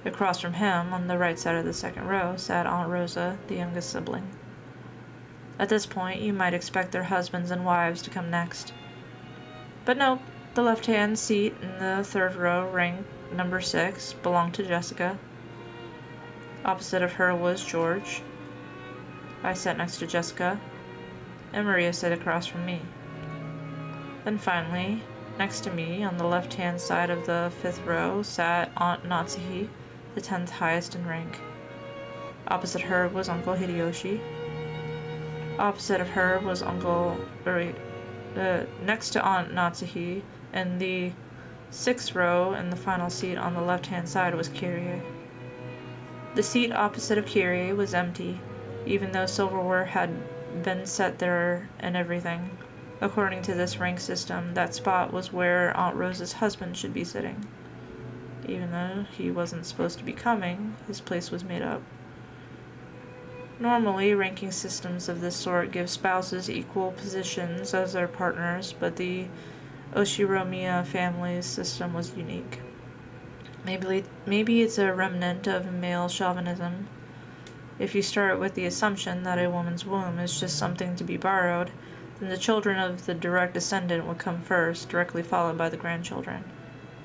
Across from him, on the right side of the second row, sat Aunt Rosa, the youngest sibling. At this point, you might expect their husbands and wives to come next. But no, the left-hand seat in the third row, ranked number 6, belonged to Jessica. Opposite of her was George. I sat next to Jessica, and Maria sat across from me. Then finally, next to me, on the left-hand side of the 5th row, sat Aunt Natsuhi, the 10th highest in rank. Opposite her was Uncle Hideyoshi. Opposite of her was next to Aunt Natsuhi, in the 6th row, and the final seat on the left-hand side was Kyrie. The seat opposite of Kyrie was empty, even though silverware had been set there and everything. According to this rank system, that spot was where Aunt Rosa's husband should be sitting. Even though he wasn't supposed to be coming, his place was made up. Normally, ranking systems of this sort give spouses equal positions as their partners, but the Oshiromiya family's system was unique. Maybe it's a remnant of male chauvinism. If you start with the assumption that a woman's womb is just something to be borrowed, then the children of the direct descendant would come first, directly followed by the grandchildren.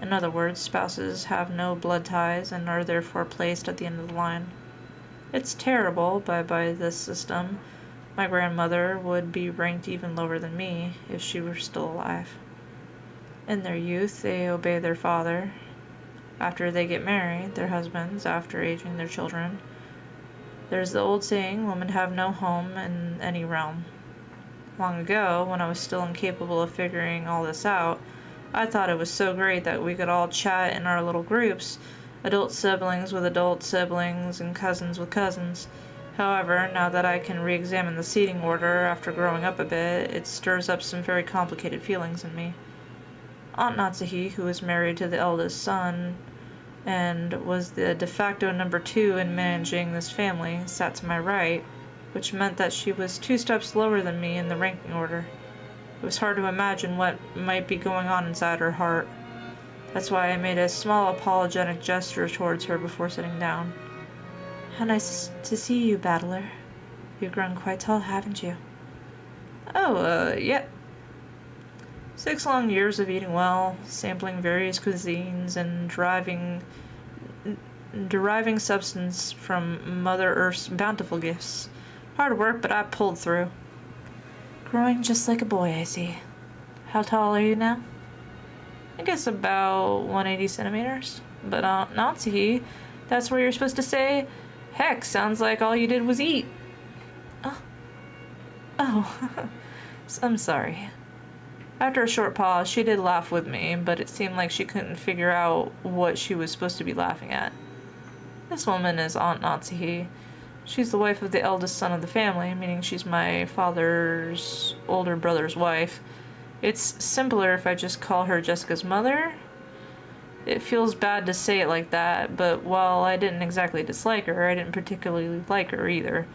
In other words, spouses have no blood ties and are therefore placed at the end of the line. It's terrible, but by this system, my grandmother would be ranked even lower than me if she were still alive. In their youth, they obey their father. After they get married, their husbands, after aging their children. There's the old saying, women have no home in any realm. Long ago, when I was still incapable of figuring all this out, I thought it was so great that we could all chat in our little groups, adult siblings with adult siblings and cousins with cousins. However, now that I can re-examine the seating order after growing up a bit, it stirs up some very complicated feelings in me. Aunt Natsuhi, who was married to the eldest son and was the de facto number 2 in managing this family, sat to my right, which meant that she was 2 steps lower than me in the ranking order. It was hard to imagine what might be going on inside her heart. That's why I made a small apologetic gesture towards her before sitting down. How nice to see you, Battler. You've grown quite tall, haven't you? Oh, yeah. 6 long years of eating well, sampling various cuisines, and deriving substance from Mother Earth's bountiful gifts. Hard work, but I pulled through. Growing just like a boy, I see. How tall are you now? I guess about 180 centimeters. But Natsuhi, that's where you're supposed to say, heck, sounds like all you did was eat. Oh. I'm sorry. After a short pause, she did laugh with me, but it seemed like she couldn't figure out what she was supposed to be laughing at. This woman is Aunt Natsuhi. She's the wife of the eldest son of the family, meaning she's my father's older brother's wife. It's simpler if I just call her Jessica's mother. It feels bad to say it like that, but while I didn't exactly dislike her, I didn't particularly like her either.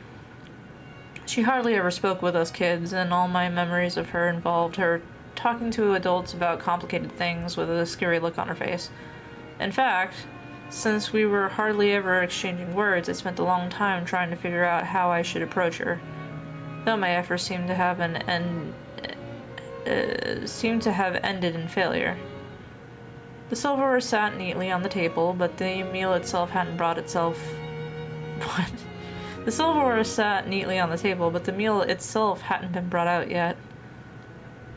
She hardly ever spoke with us kids, and all my memories of her involved her talking to adults about complicated things with a scary look on her face. In fact, since we were hardly ever exchanging words, I spent a long time trying to figure out how I should approach her, though my efforts seemed to have ended in failure. The silverware sat neatly on the table, but the meal itself hadn't brought itself... What? The silverware sat neatly on the table, but the meal itself hadn't been brought out yet.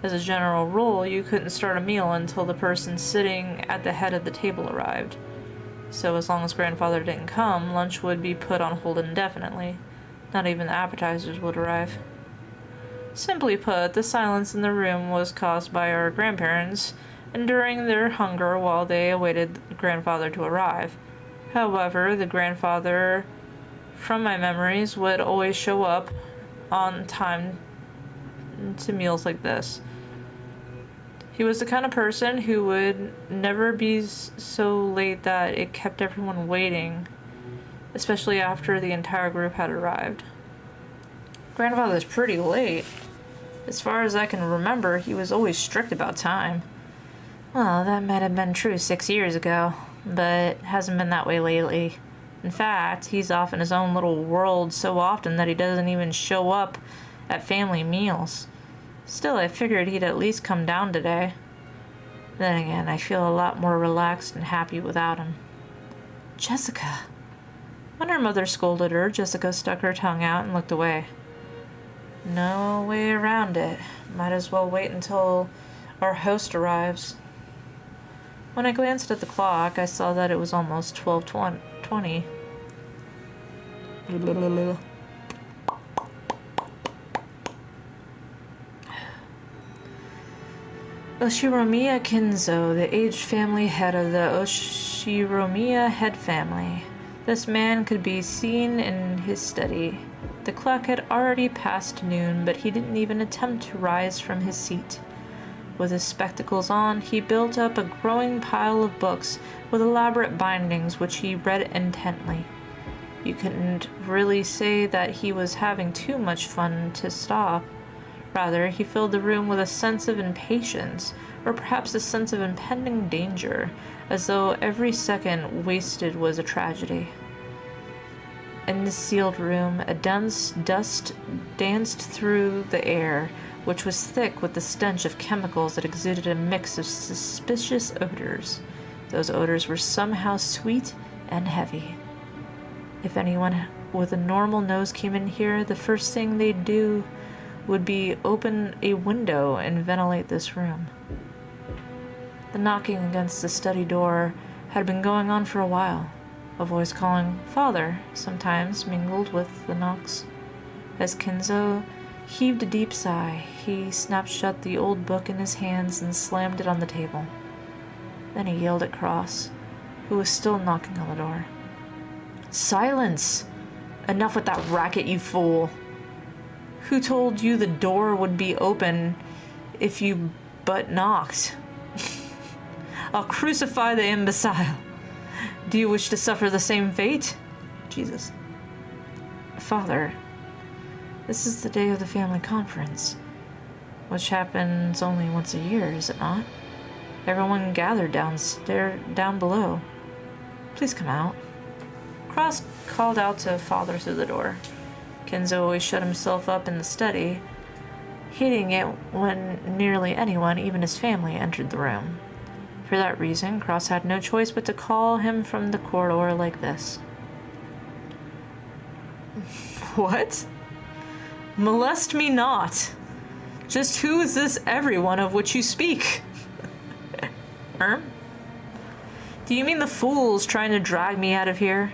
As a general rule, you couldn't start a meal until the person sitting at the head of the table arrived. So as long as grandfather didn't come, lunch would be put on hold indefinitely. Not even the appetizers would arrive. Simply put, the silence in the room was caused by our grandparents enduring their hunger while they awaited grandfather to arrive. However, the grandfather, from my memories, would always show up on time to meals like this. He was the kind of person who would never be so late that it kept everyone waiting, especially after the entire group had arrived. Grandfather's pretty late. As far as I can remember, he was always strict about time. Well, that might have been true 6 years ago, but hasn't been that way lately. In fact, he's off in his own little world so often that he doesn't even show up at family meals. Still, I figured he'd at least come down today. Then again, I feel a lot more relaxed and happy without him. Jessica. When her mother scolded her, Jessica stuck her tongue out and looked away. No way around it. Might as well wait until our host arrives. When I glanced at the clock, I saw that it was almost 12:20. Oshiromiya Kinzo, the aged family head of the Oshiromiya head family. This man could be seen in his study. The clock had already passed noon, but he didn't even attempt to rise from his seat. With his spectacles on, he built up a growing pile of books with elaborate bindings which he read intently. You couldn't really say that he was having too much fun to stop. Rather, he filled the room with a sense of impatience, or perhaps a sense of impending danger, as though every second wasted was a tragedy. In the sealed room, a dense dust danced through the air, which was thick with the stench of chemicals that exuded a mix of suspicious odors. Those odors were somehow sweet and heavy. If anyone with a normal nose came in here, the first thing they'd do would be open a window and ventilate this room. The knocking against the study door had been going on for a while. A voice calling "Father" sometimes mingled with the knocks. As Kenzo heaved a deep sigh, he snapped shut the old book in his hands and slammed it on the table. Then he yelled at Cross, who was still knocking on the door. "Silence! Enough with that racket, you fool! Who told you the door would be open if you but knocked? I'll crucify the imbecile. Do you wish to suffer the same fate?" Jesus. "Father, this is the day of the family conference, which happens only once a year, is it not? Everyone gathered down below. Please come out." Cross called out to Father through the door. Kenzo always shut himself up in the study, hating it when nearly anyone, even his family, entered the room. For that reason, Cross had no choice but to call him from the corridor like this. "What? Molest me not. Just who is this everyone of which you speak?" "Do you mean the fools trying to drag me out of here?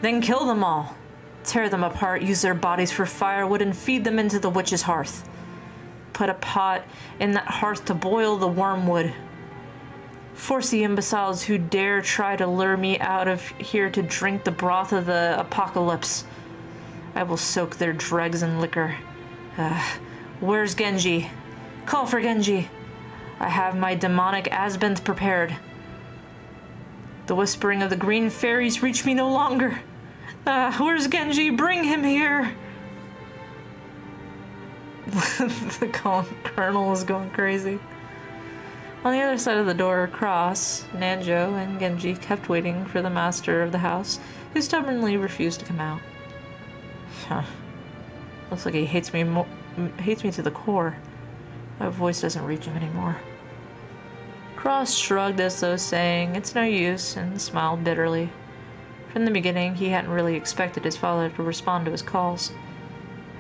Then kill them all. Tear them apart, use their bodies for firewood, and feed them into the witch's hearth. Put a pot in that hearth to boil the wormwood. Force the imbeciles who dare try to lure me out of here to drink the broth of the apocalypse. I will soak their dregs in liquor. Where's Genji? Call for Genji. I have my demonic asbent prepared. The whispering of the green fairies reach me no longer. Where's Genji? Bring him here." The colonel is going crazy. On the other side of the door, Cross, Nanjo, and Genji kept waiting for the master of the house, who stubbornly refused to come out. Looks like he hates me to the core. My voice doesn't reach him anymore. Cross shrugged as though saying, "It's no use," and smiled bitterly. From the beginning, he hadn't really expected his father to respond to his calls.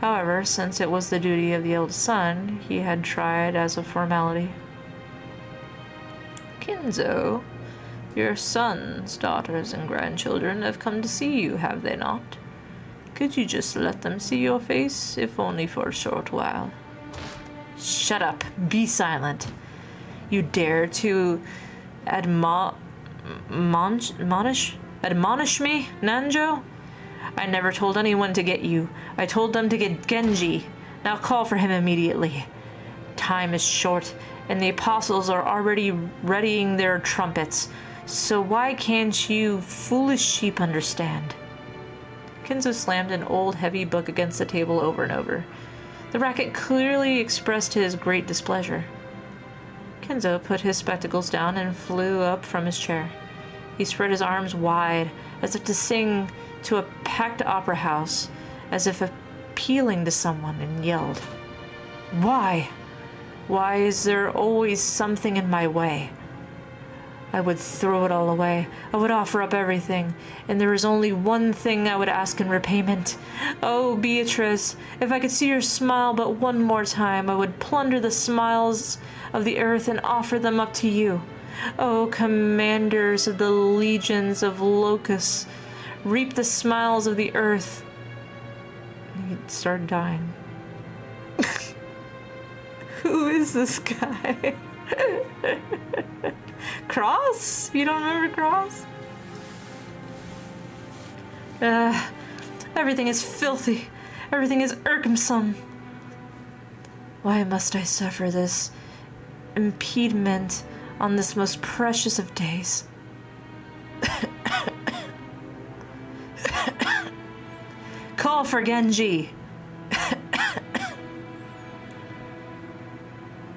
However, since it was the duty of the eldest son, he had tried as a formality. "Kenzo, your sons, daughters, and grandchildren have come to see you, have they not? Could you just let them see your face, if only for a short while?" "Shut up. Be silent. You dare to admonish me, Nanjo? I never told anyone to get you. I told them to get Genji. Now call for him immediately. Time is short, and the apostles are already readying their trumpets. So why can't you foolish sheep understand?" Kenzo slammed an old heavy book against the table over and over. The racket clearly expressed his great displeasure. Kenzo put his spectacles down and flew up from his chair. He spread his arms wide, as if to sing to a packed opera house, as if appealing to someone, and yelled, "Why? Why is there always something in my way? I would throw it all away. I would offer up everything, and there is only one thing I would ask in repayment. Oh, Beatrice, if I could see your smile but one more time, I would plunder the smiles of the earth and offer them up to you. Oh, commanders of the legions of locusts, reap the smiles of the earth." He started dying. Who is this guy? Cross? You don't remember Cross? Everything is filthy. Everything is irksome. Why must I suffer this impediment on this most precious of days? Call for Genji.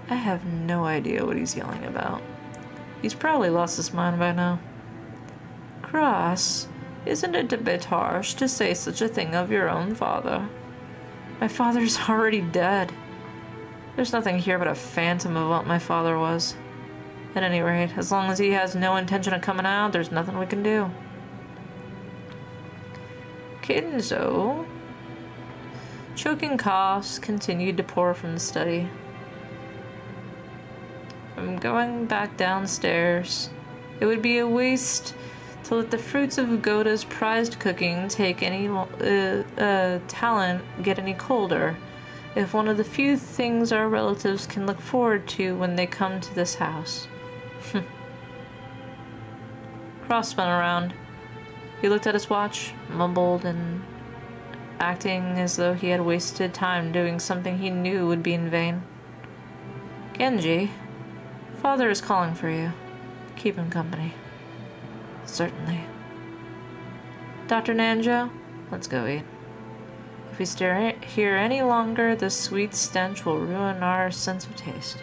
I have no idea what he's yelling about. He's probably lost his mind by now. Cross, isn't it a bit harsh to say such a thing of your own father? My father's already dead. There's nothing here but a phantom of what my father was. At any rate, as long as he has no intention of coming out, there's nothing we can do. Kinzo. Choking coughs continued to pour from the study. I'm going back downstairs. It would be a waste to let the fruits of Goda's prized cooking take any talent get any colder. If one of the few things our relatives can look forward to when they come to this house. Cross spun around. He looked at his watch, mumbled, and acting as though he had wasted time doing something he knew would be in vain. Genji, father is calling for you. Keep him company. Certainly. Dr. Nanjo, let's go eat. If we stay here any longer, the sweet stench will ruin our sense of taste.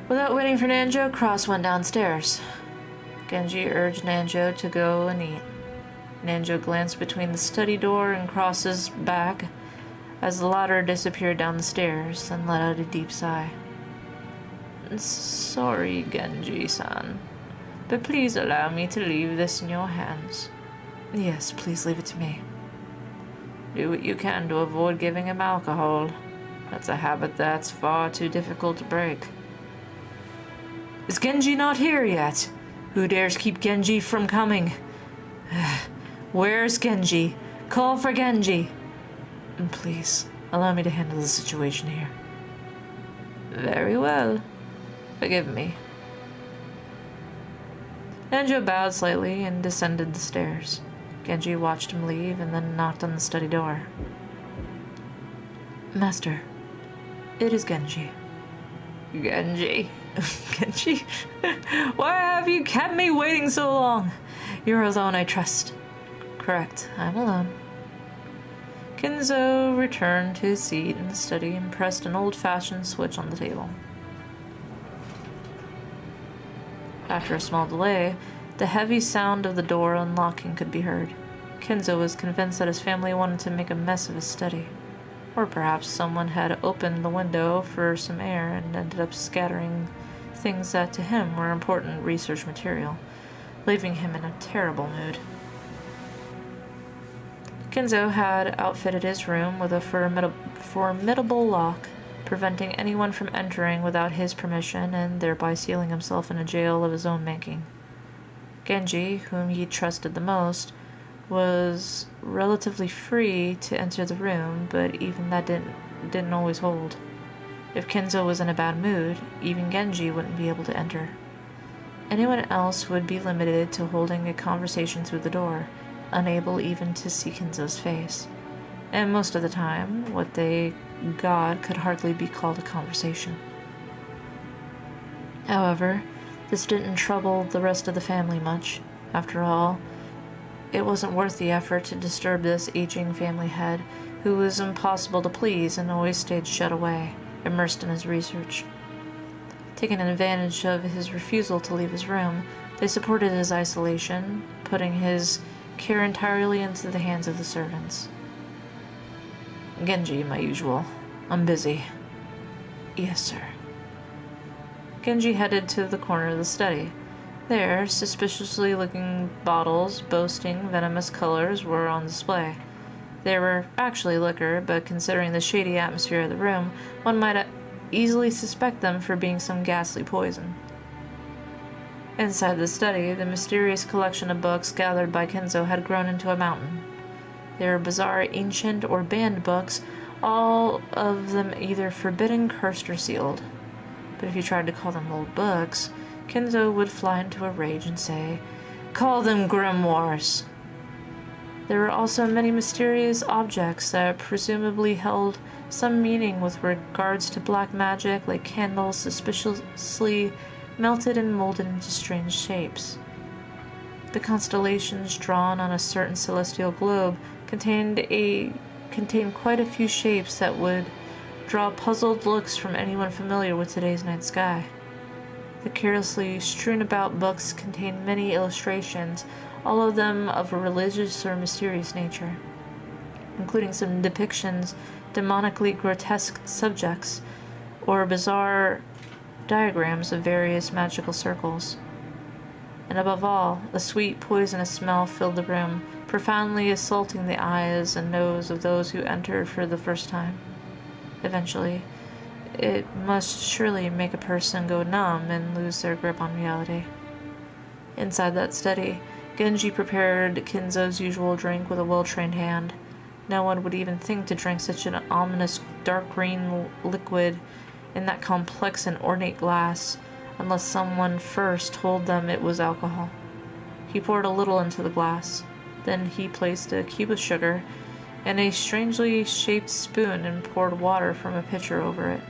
Without waiting for Nanjo, Cross went downstairs. Genji urged Nanjo to go and eat. Nanjo glanced between the study door and Cross's back as the latter disappeared down the stairs, then let out a deep sigh. Sorry, Genji-san, but please allow me to leave this in your hands. Yes, please leave it to me. Do what you can to avoid giving him alcohol. That's a habit that's far too difficult to break. Is Genji not here yet? Who dares keep Genji from coming? Where's Genji? Call for Genji. And please, allow me to handle the situation here. Very well. Forgive me. Nanjo bowed slightly and descended the stairs. Genji watched him leave and then knocked on the study door. Master, it is Genji. Genji? Genji? Why have you kept me waiting so long? You're alone, I trust. Correct, I'm alone. Kinzo returned to his seat in the study and pressed an old-fashioned switch on the table. After a small delay, the heavy sound of the door unlocking could be heard. Kinzo was convinced that his family wanted to make a mess of his study. Or perhaps someone had opened the window for some air and ended up scattering things that to him were important research material, leaving him in a terrible mood. Kinzo had outfitted his room with a formidable lock, preventing anyone from entering without his permission and thereby sealing himself in a jail of his own making. Genji, whom he trusted the most, was relatively free to enter the room, but even that didn't always hold. If Kinzo was in a bad mood, even Genji wouldn't be able to enter. Anyone else would be limited to holding a conversation through the door, unable even to see Kinzo's face. And most of the time, what they got could hardly be called a conversation. However, this didn't trouble the rest of the family much. After all, it wasn't worth the effort to disturb this aging family head, who was impossible to please and always stayed shut away, immersed in his research. Taking advantage of his refusal to leave his room, they supported his isolation, putting his care entirely into the hands of the servants. Genji, my usual. I'm busy. Yes, sir. Genji headed to the corner of the study. There, suspiciously looking bottles boasting venomous colors were on display. They were actually liquor, but considering the shady atmosphere of the room, one might easily suspect them for being some ghastly poison. Inside the study, the mysterious collection of books gathered by Kinzo had grown into a mountain. They were bizarre, ancient, or banned books, all of them either forbidden, cursed, or sealed. But if you tried to call them old books, Kinzo would fly into a rage and say, "Call them grimoires." There were also many mysterious objects that presumably held some meaning with regards to black magic, like candles suspiciously melted and molded into strange shapes. The constellations drawn on a certain celestial globe contained quite a few shapes that would draw puzzled looks from anyone familiar with today's night sky. The carelessly strewn about books contained many illustrations, all of them of a religious or mysterious nature, including some depictions demonically grotesque subjects or bizarre diagrams of various magical circles. And above all, a sweet, poisonous smell filled the room, profoundly assaulting the eyes and nose of those who entered for the first time. Eventually, it must surely make a person go numb and lose their grip on reality. Inside that study, Genji prepared Kinzo's usual drink with a well-trained hand. No one would even think to drink such an ominous dark green liquid in that complex and ornate glass, unless someone first told them it was alcohol. He poured a little into the glass. Then he placed a cube of sugar and a strangely shaped spoon and poured water from a pitcher over it.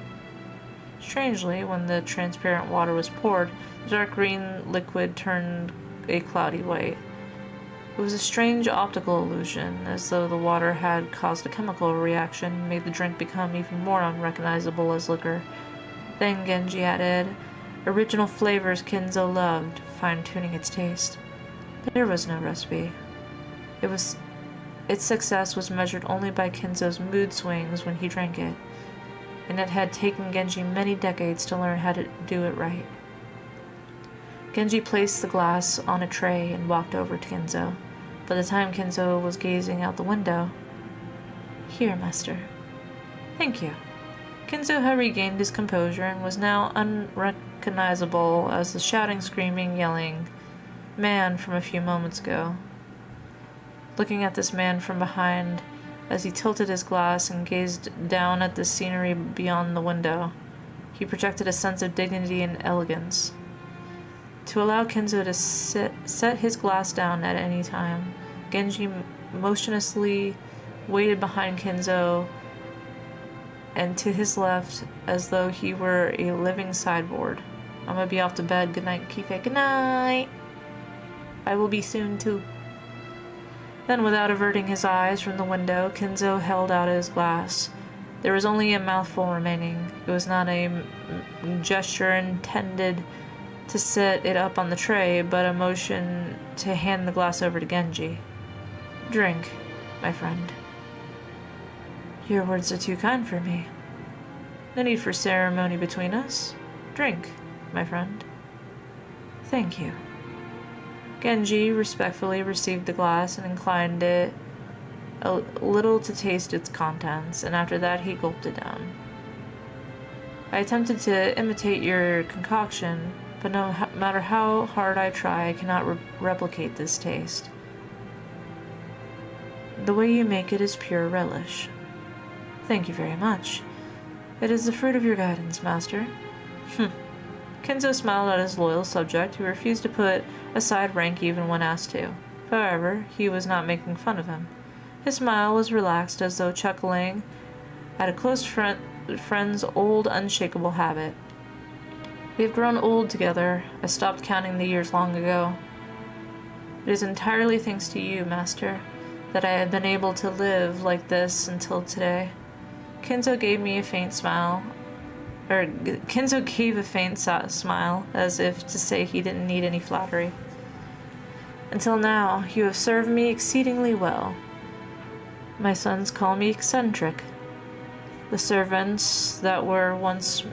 Strangely, when the transparent water was poured, the dark green liquid turned a cloudy white. It was a strange optical illusion, as though the water had caused a chemical reaction and made the drink become even more unrecognizable as liquor. Then Genji added original flavors Kinzo loved, fine-tuning its taste. There was no recipe. Its success was measured only by Kinzo's mood swings when he drank it, and it had taken Genji many decades to learn how to do it right. Genji placed the glass on a tray and walked over to Kinzo. By the time Kinzo was gazing out the window, "Here, master." "Thank you." Kinzo had regained his composure and was now unrecognizable as the shouting, screaming, yelling man from a few moments ago. Looking at this man from behind as he tilted his glass and gazed down at the scenery beyond the window, he projected a sense of dignity and elegance. To allow Kinzo to set his glass down at any time, Genji motionlessly waited behind Kinzo and to his left as though he were a living sideboard. "I'm gonna be off to bed. Good night, Kifé." "Good night." "I will be soon too." Then, without averting his eyes from the window, Kinzo held out his glass. There was only a mouthful remaining. It was not a gesture intended to set it up on the tray, but a motion to hand the glass over to Genji. "Drink, my friend." "Your words are too kind for me. No need for ceremony between us. Drink, my friend." "Thank you." Genji respectfully received the glass and inclined it a little to taste its contents, and after that he gulped it down. "I attempted to imitate your concoction, but no matter how hard I try, I cannot replicate this taste. The way you make it is pure relish." "Thank you very much. It is the fruit of your guidance, master." Kinzo smiled at his loyal subject, who refused to put aside rank even when asked to. However, he was not making fun of him. His smile was relaxed, as though chuckling at a close friend's old unshakable habit. "We have grown old together. I stopped counting the years long ago. It is entirely thanks to you, master, that I have been able to live like this until today." Kinzo gave a faint smile, as if to say he didn't need any flattery. "Until now, you have served me exceedingly well. My sons call me eccentric. The servants that were once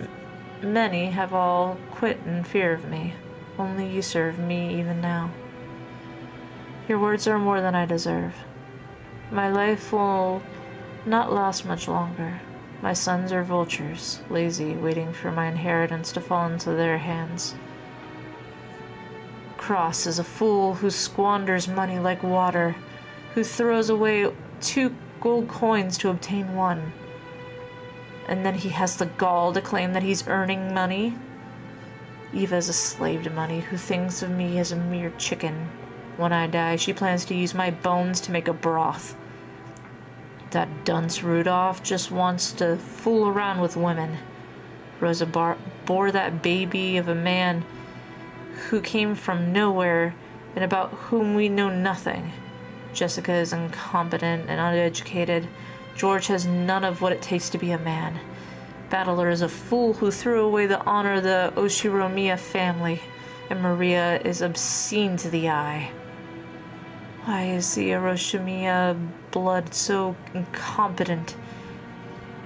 many have all quit in fear of me. Only you serve me even now. Your words are more than I deserve. My life will not last much longer. My sons are vultures, lazy, waiting for my inheritance to fall into their hands. Cross is a fool who squanders money like water, who throws away 2 gold coins to obtain 1. And then he has the gall to claim that he's earning money. Eva is a slave to money, who thinks of me as a mere chicken. When I die, she plans to use my bones to make a broth. That dunce Rudolph just wants to fool around with women. Rosa bore that baby of a man who came from nowhere and about whom we know nothing. Jessica is incompetent and uneducated. George has none of what it takes to be a man. Battler is a fool who threw away the honor of the Oshiromiya family, and Maria is obscene to the eye. Why is the Hiroshima blood so incompetent?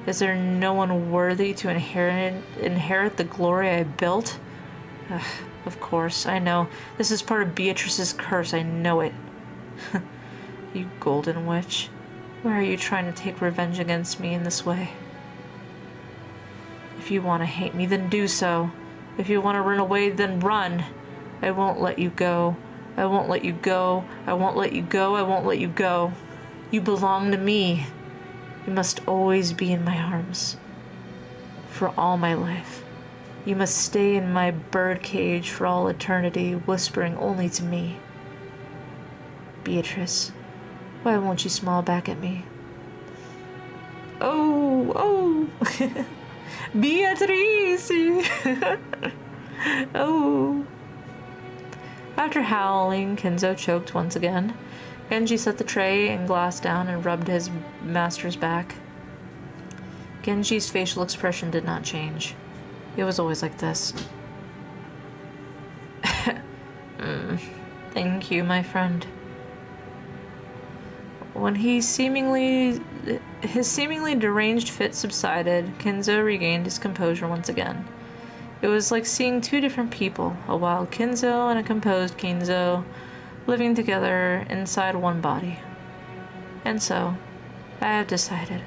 Is there no one worthy to inherit the glory I built? Ugh, of course, I know. This is part of Beatrice's curse, I know it. You golden witch. Why are you trying to take revenge against me in this way? If you want to hate me, then do so. If you want to run away, then run. I won't let you go. I won't let you go. I won't let you go. I won't let you go. You belong to me. You must always be in my arms. For all my life. You must stay in my birdcage for all eternity, whispering only to me. Beatrice, why won't you smile back at me? Oh. Beatrice! Oh. After howling, Kenzo choked once again. Genji set the tray and glass down and rubbed his master's back. Genji's facial expression did not change. It was always like this. Thank you, my friend. When his seemingly deranged fit subsided, Kenzo regained his composure once again. It was like seeing two different people, a wild Kenzo and a composed Kenzo, living together inside one body. And so, I have decided.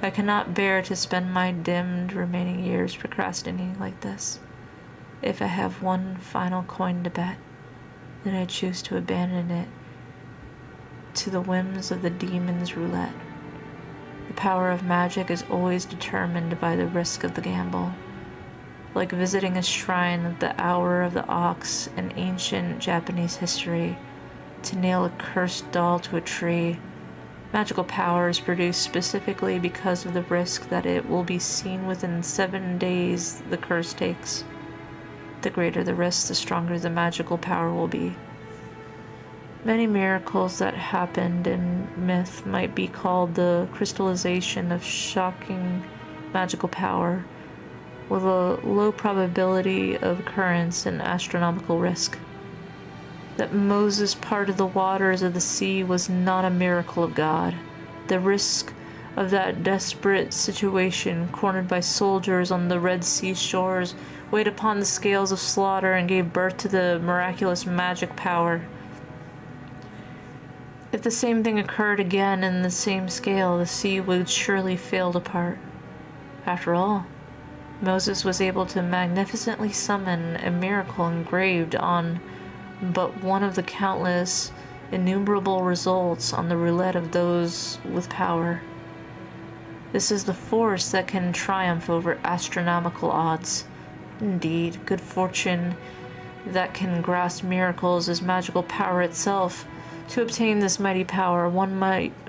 I cannot bear to spend my dimmed remaining years procrastinating like this. If I have one final coin to bet, then I choose to abandon it to the whims of the demon's roulette. The power of magic is always determined by the risk of the gamble. Like visiting a shrine at the hour of the ox in ancient Japanese history, to nail a cursed doll to a tree. Magical power is produced specifically because of the risk that it will be seen within 7 days the curse takes. The greater the risk, the stronger the magical power will be. Many miracles that happened in myth might be called the crystallization of shocking magical power, with a low probability of occurrence and astronomical risk. That Moses parted the waters of the sea was not a miracle of God. The risk of that desperate situation, cornered by soldiers on the Red Sea shores, weighed upon the scales of slaughter and gave birth to the miraculous magic power. If the same thing occurred again in the same scale, the sea would surely fail to part. After all, Moses was able to magnificently summon a miracle engraved on but one of the countless, innumerable results on the roulette of those with power. This is the force that can triumph over astronomical odds. Indeed, good fortune that can grasp miracles is magical power itself. To obtain this mighty power, one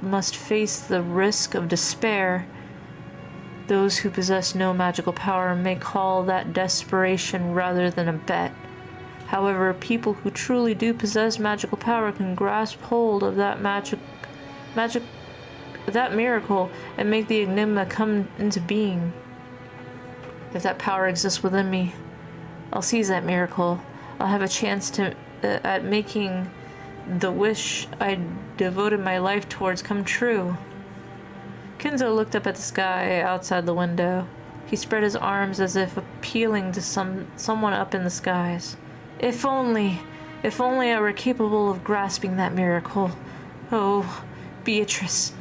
must face the risk of despair. Those who possess no magical power may call that desperation rather than a bet. However, people who truly do possess magical power can grasp hold of that that miracle and make the enigma come into being. If that power exists within me, I'll seize that miracle. I'll have a chance at making the wish I devoted my life towards come true. Kenzo looked up at the sky outside the window. He spread his arms as if appealing to someone up in the skies. If only I were capable of grasping that miracle. Oh, Beatrice,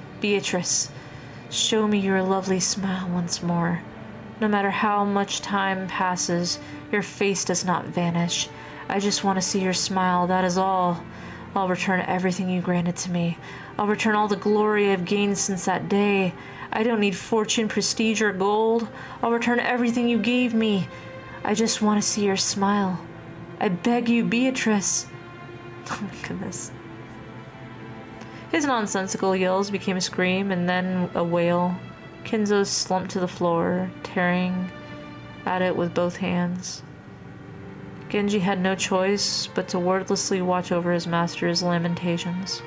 show me your lovely smile once more. No matter how much time passes, your face does not vanish. I just want to see your smile, that is all. I'll return everything you granted to me. I'll return all the glory I've gained since that day. I don't need fortune, prestige, or gold. I'll return everything you gave me. I just want to see your smile. I beg you, Beatrice. Oh my goodness. His nonsensical yells became a scream and then a wail. Kenzo slumped to the floor, tearing at it with both hands. Genji had no choice but to wordlessly watch over his master's lamentations.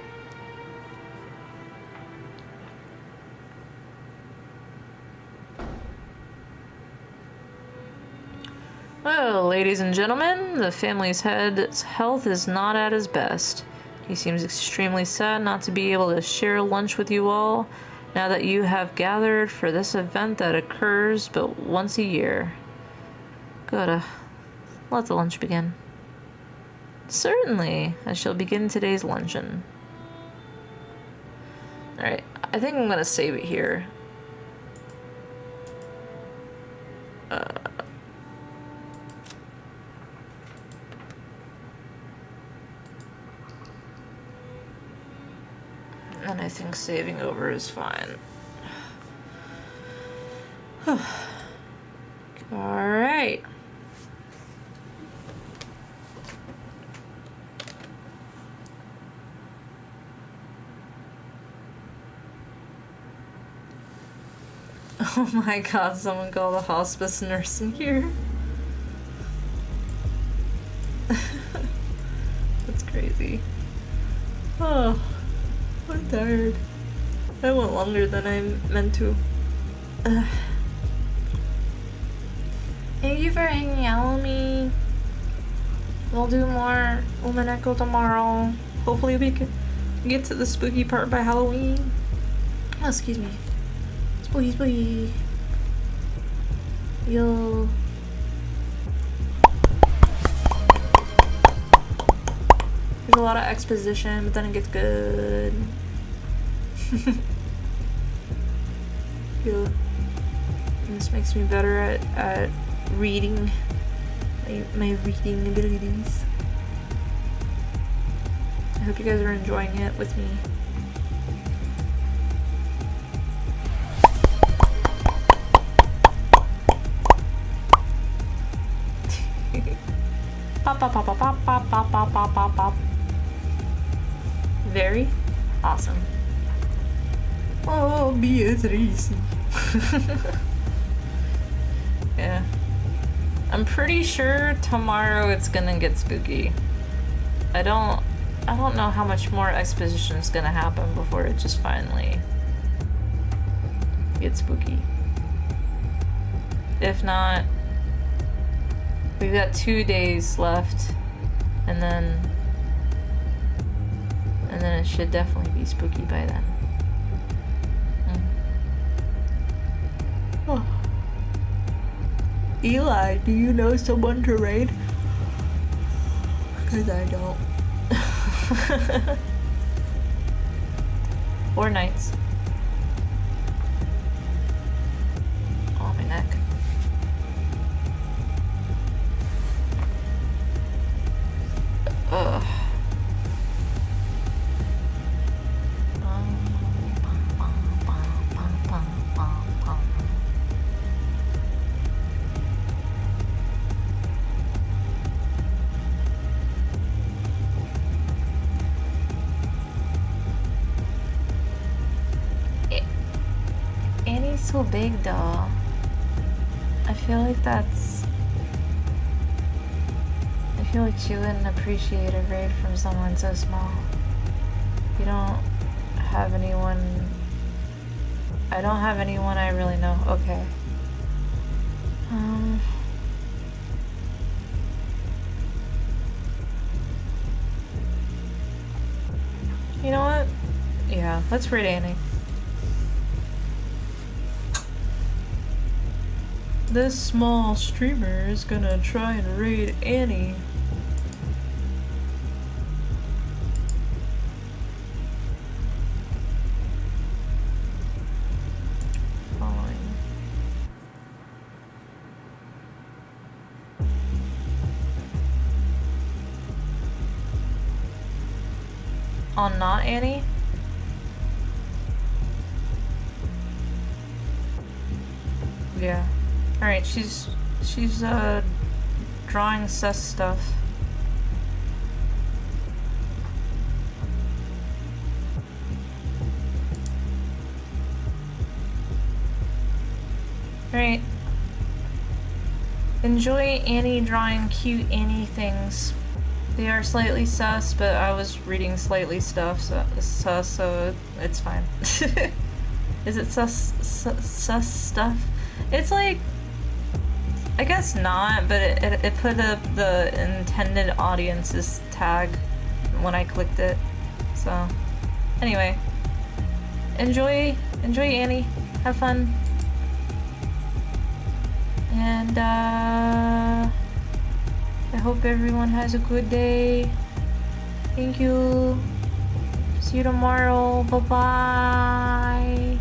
Well, ladies and gentlemen, the family's head's health is not at his best. He seems extremely sad not to be able to share lunch with you all now that you have gathered for this event that occurs but once a year. Gotta let the lunch begin. Certainly, I shall begin today's luncheon. Alright, I think I'm gonna save it here. And I think saving over is fine. Alright. Oh my god, someone call the hospice nurse in here. That's crazy. Oh, I'm tired. That went longer than I meant to. Thank you for hanging out with me. We'll do more Woman Echo tomorrow. Hopefully we can get to the spooky part by Halloween. Oh, excuse me. Spooky, spooky. Yo. There's a lot of exposition, but then it gets good. Yo. This makes me better at reading. My reading abilities. I hope you guys are enjoying it with me. Pop, pop, pop, pop, pop, pop, pop, pop, pop, pop, pop. Very awesome. Oh, Beatrice. Yeah. I'm pretty sure tomorrow it's gonna get spooky. I don't know how much more exposition is gonna happen before it just finally gets spooky. If not, we've got 2 days left, and then it should definitely be spooky by then. Oh. Eli, do you know someone to raid? Because I don't. Or nights. Oh, my neck. Ugh. Annie's so big though. I feel like she wouldn't appreciate a raid from someone so small. You don't have anyone. I don't have anyone I really know. Okay. You know what? Yeah, let's raid Annie. This small streamer is gonna try and raid Annie. Fine. On not Annie? Yeah. Alright, she's drawing sus stuff. Alright. Enjoy Annie drawing cute Annie things. They are slightly sus, but I was reading slightly sus, so it's fine. Is it sus stuff? It's like I guess not, but it put up the intended audiences tag when I clicked it. So, anyway, enjoy Annie. Have fun. And I hope everyone has a good day. Thank you. See you tomorrow. Bye-bye.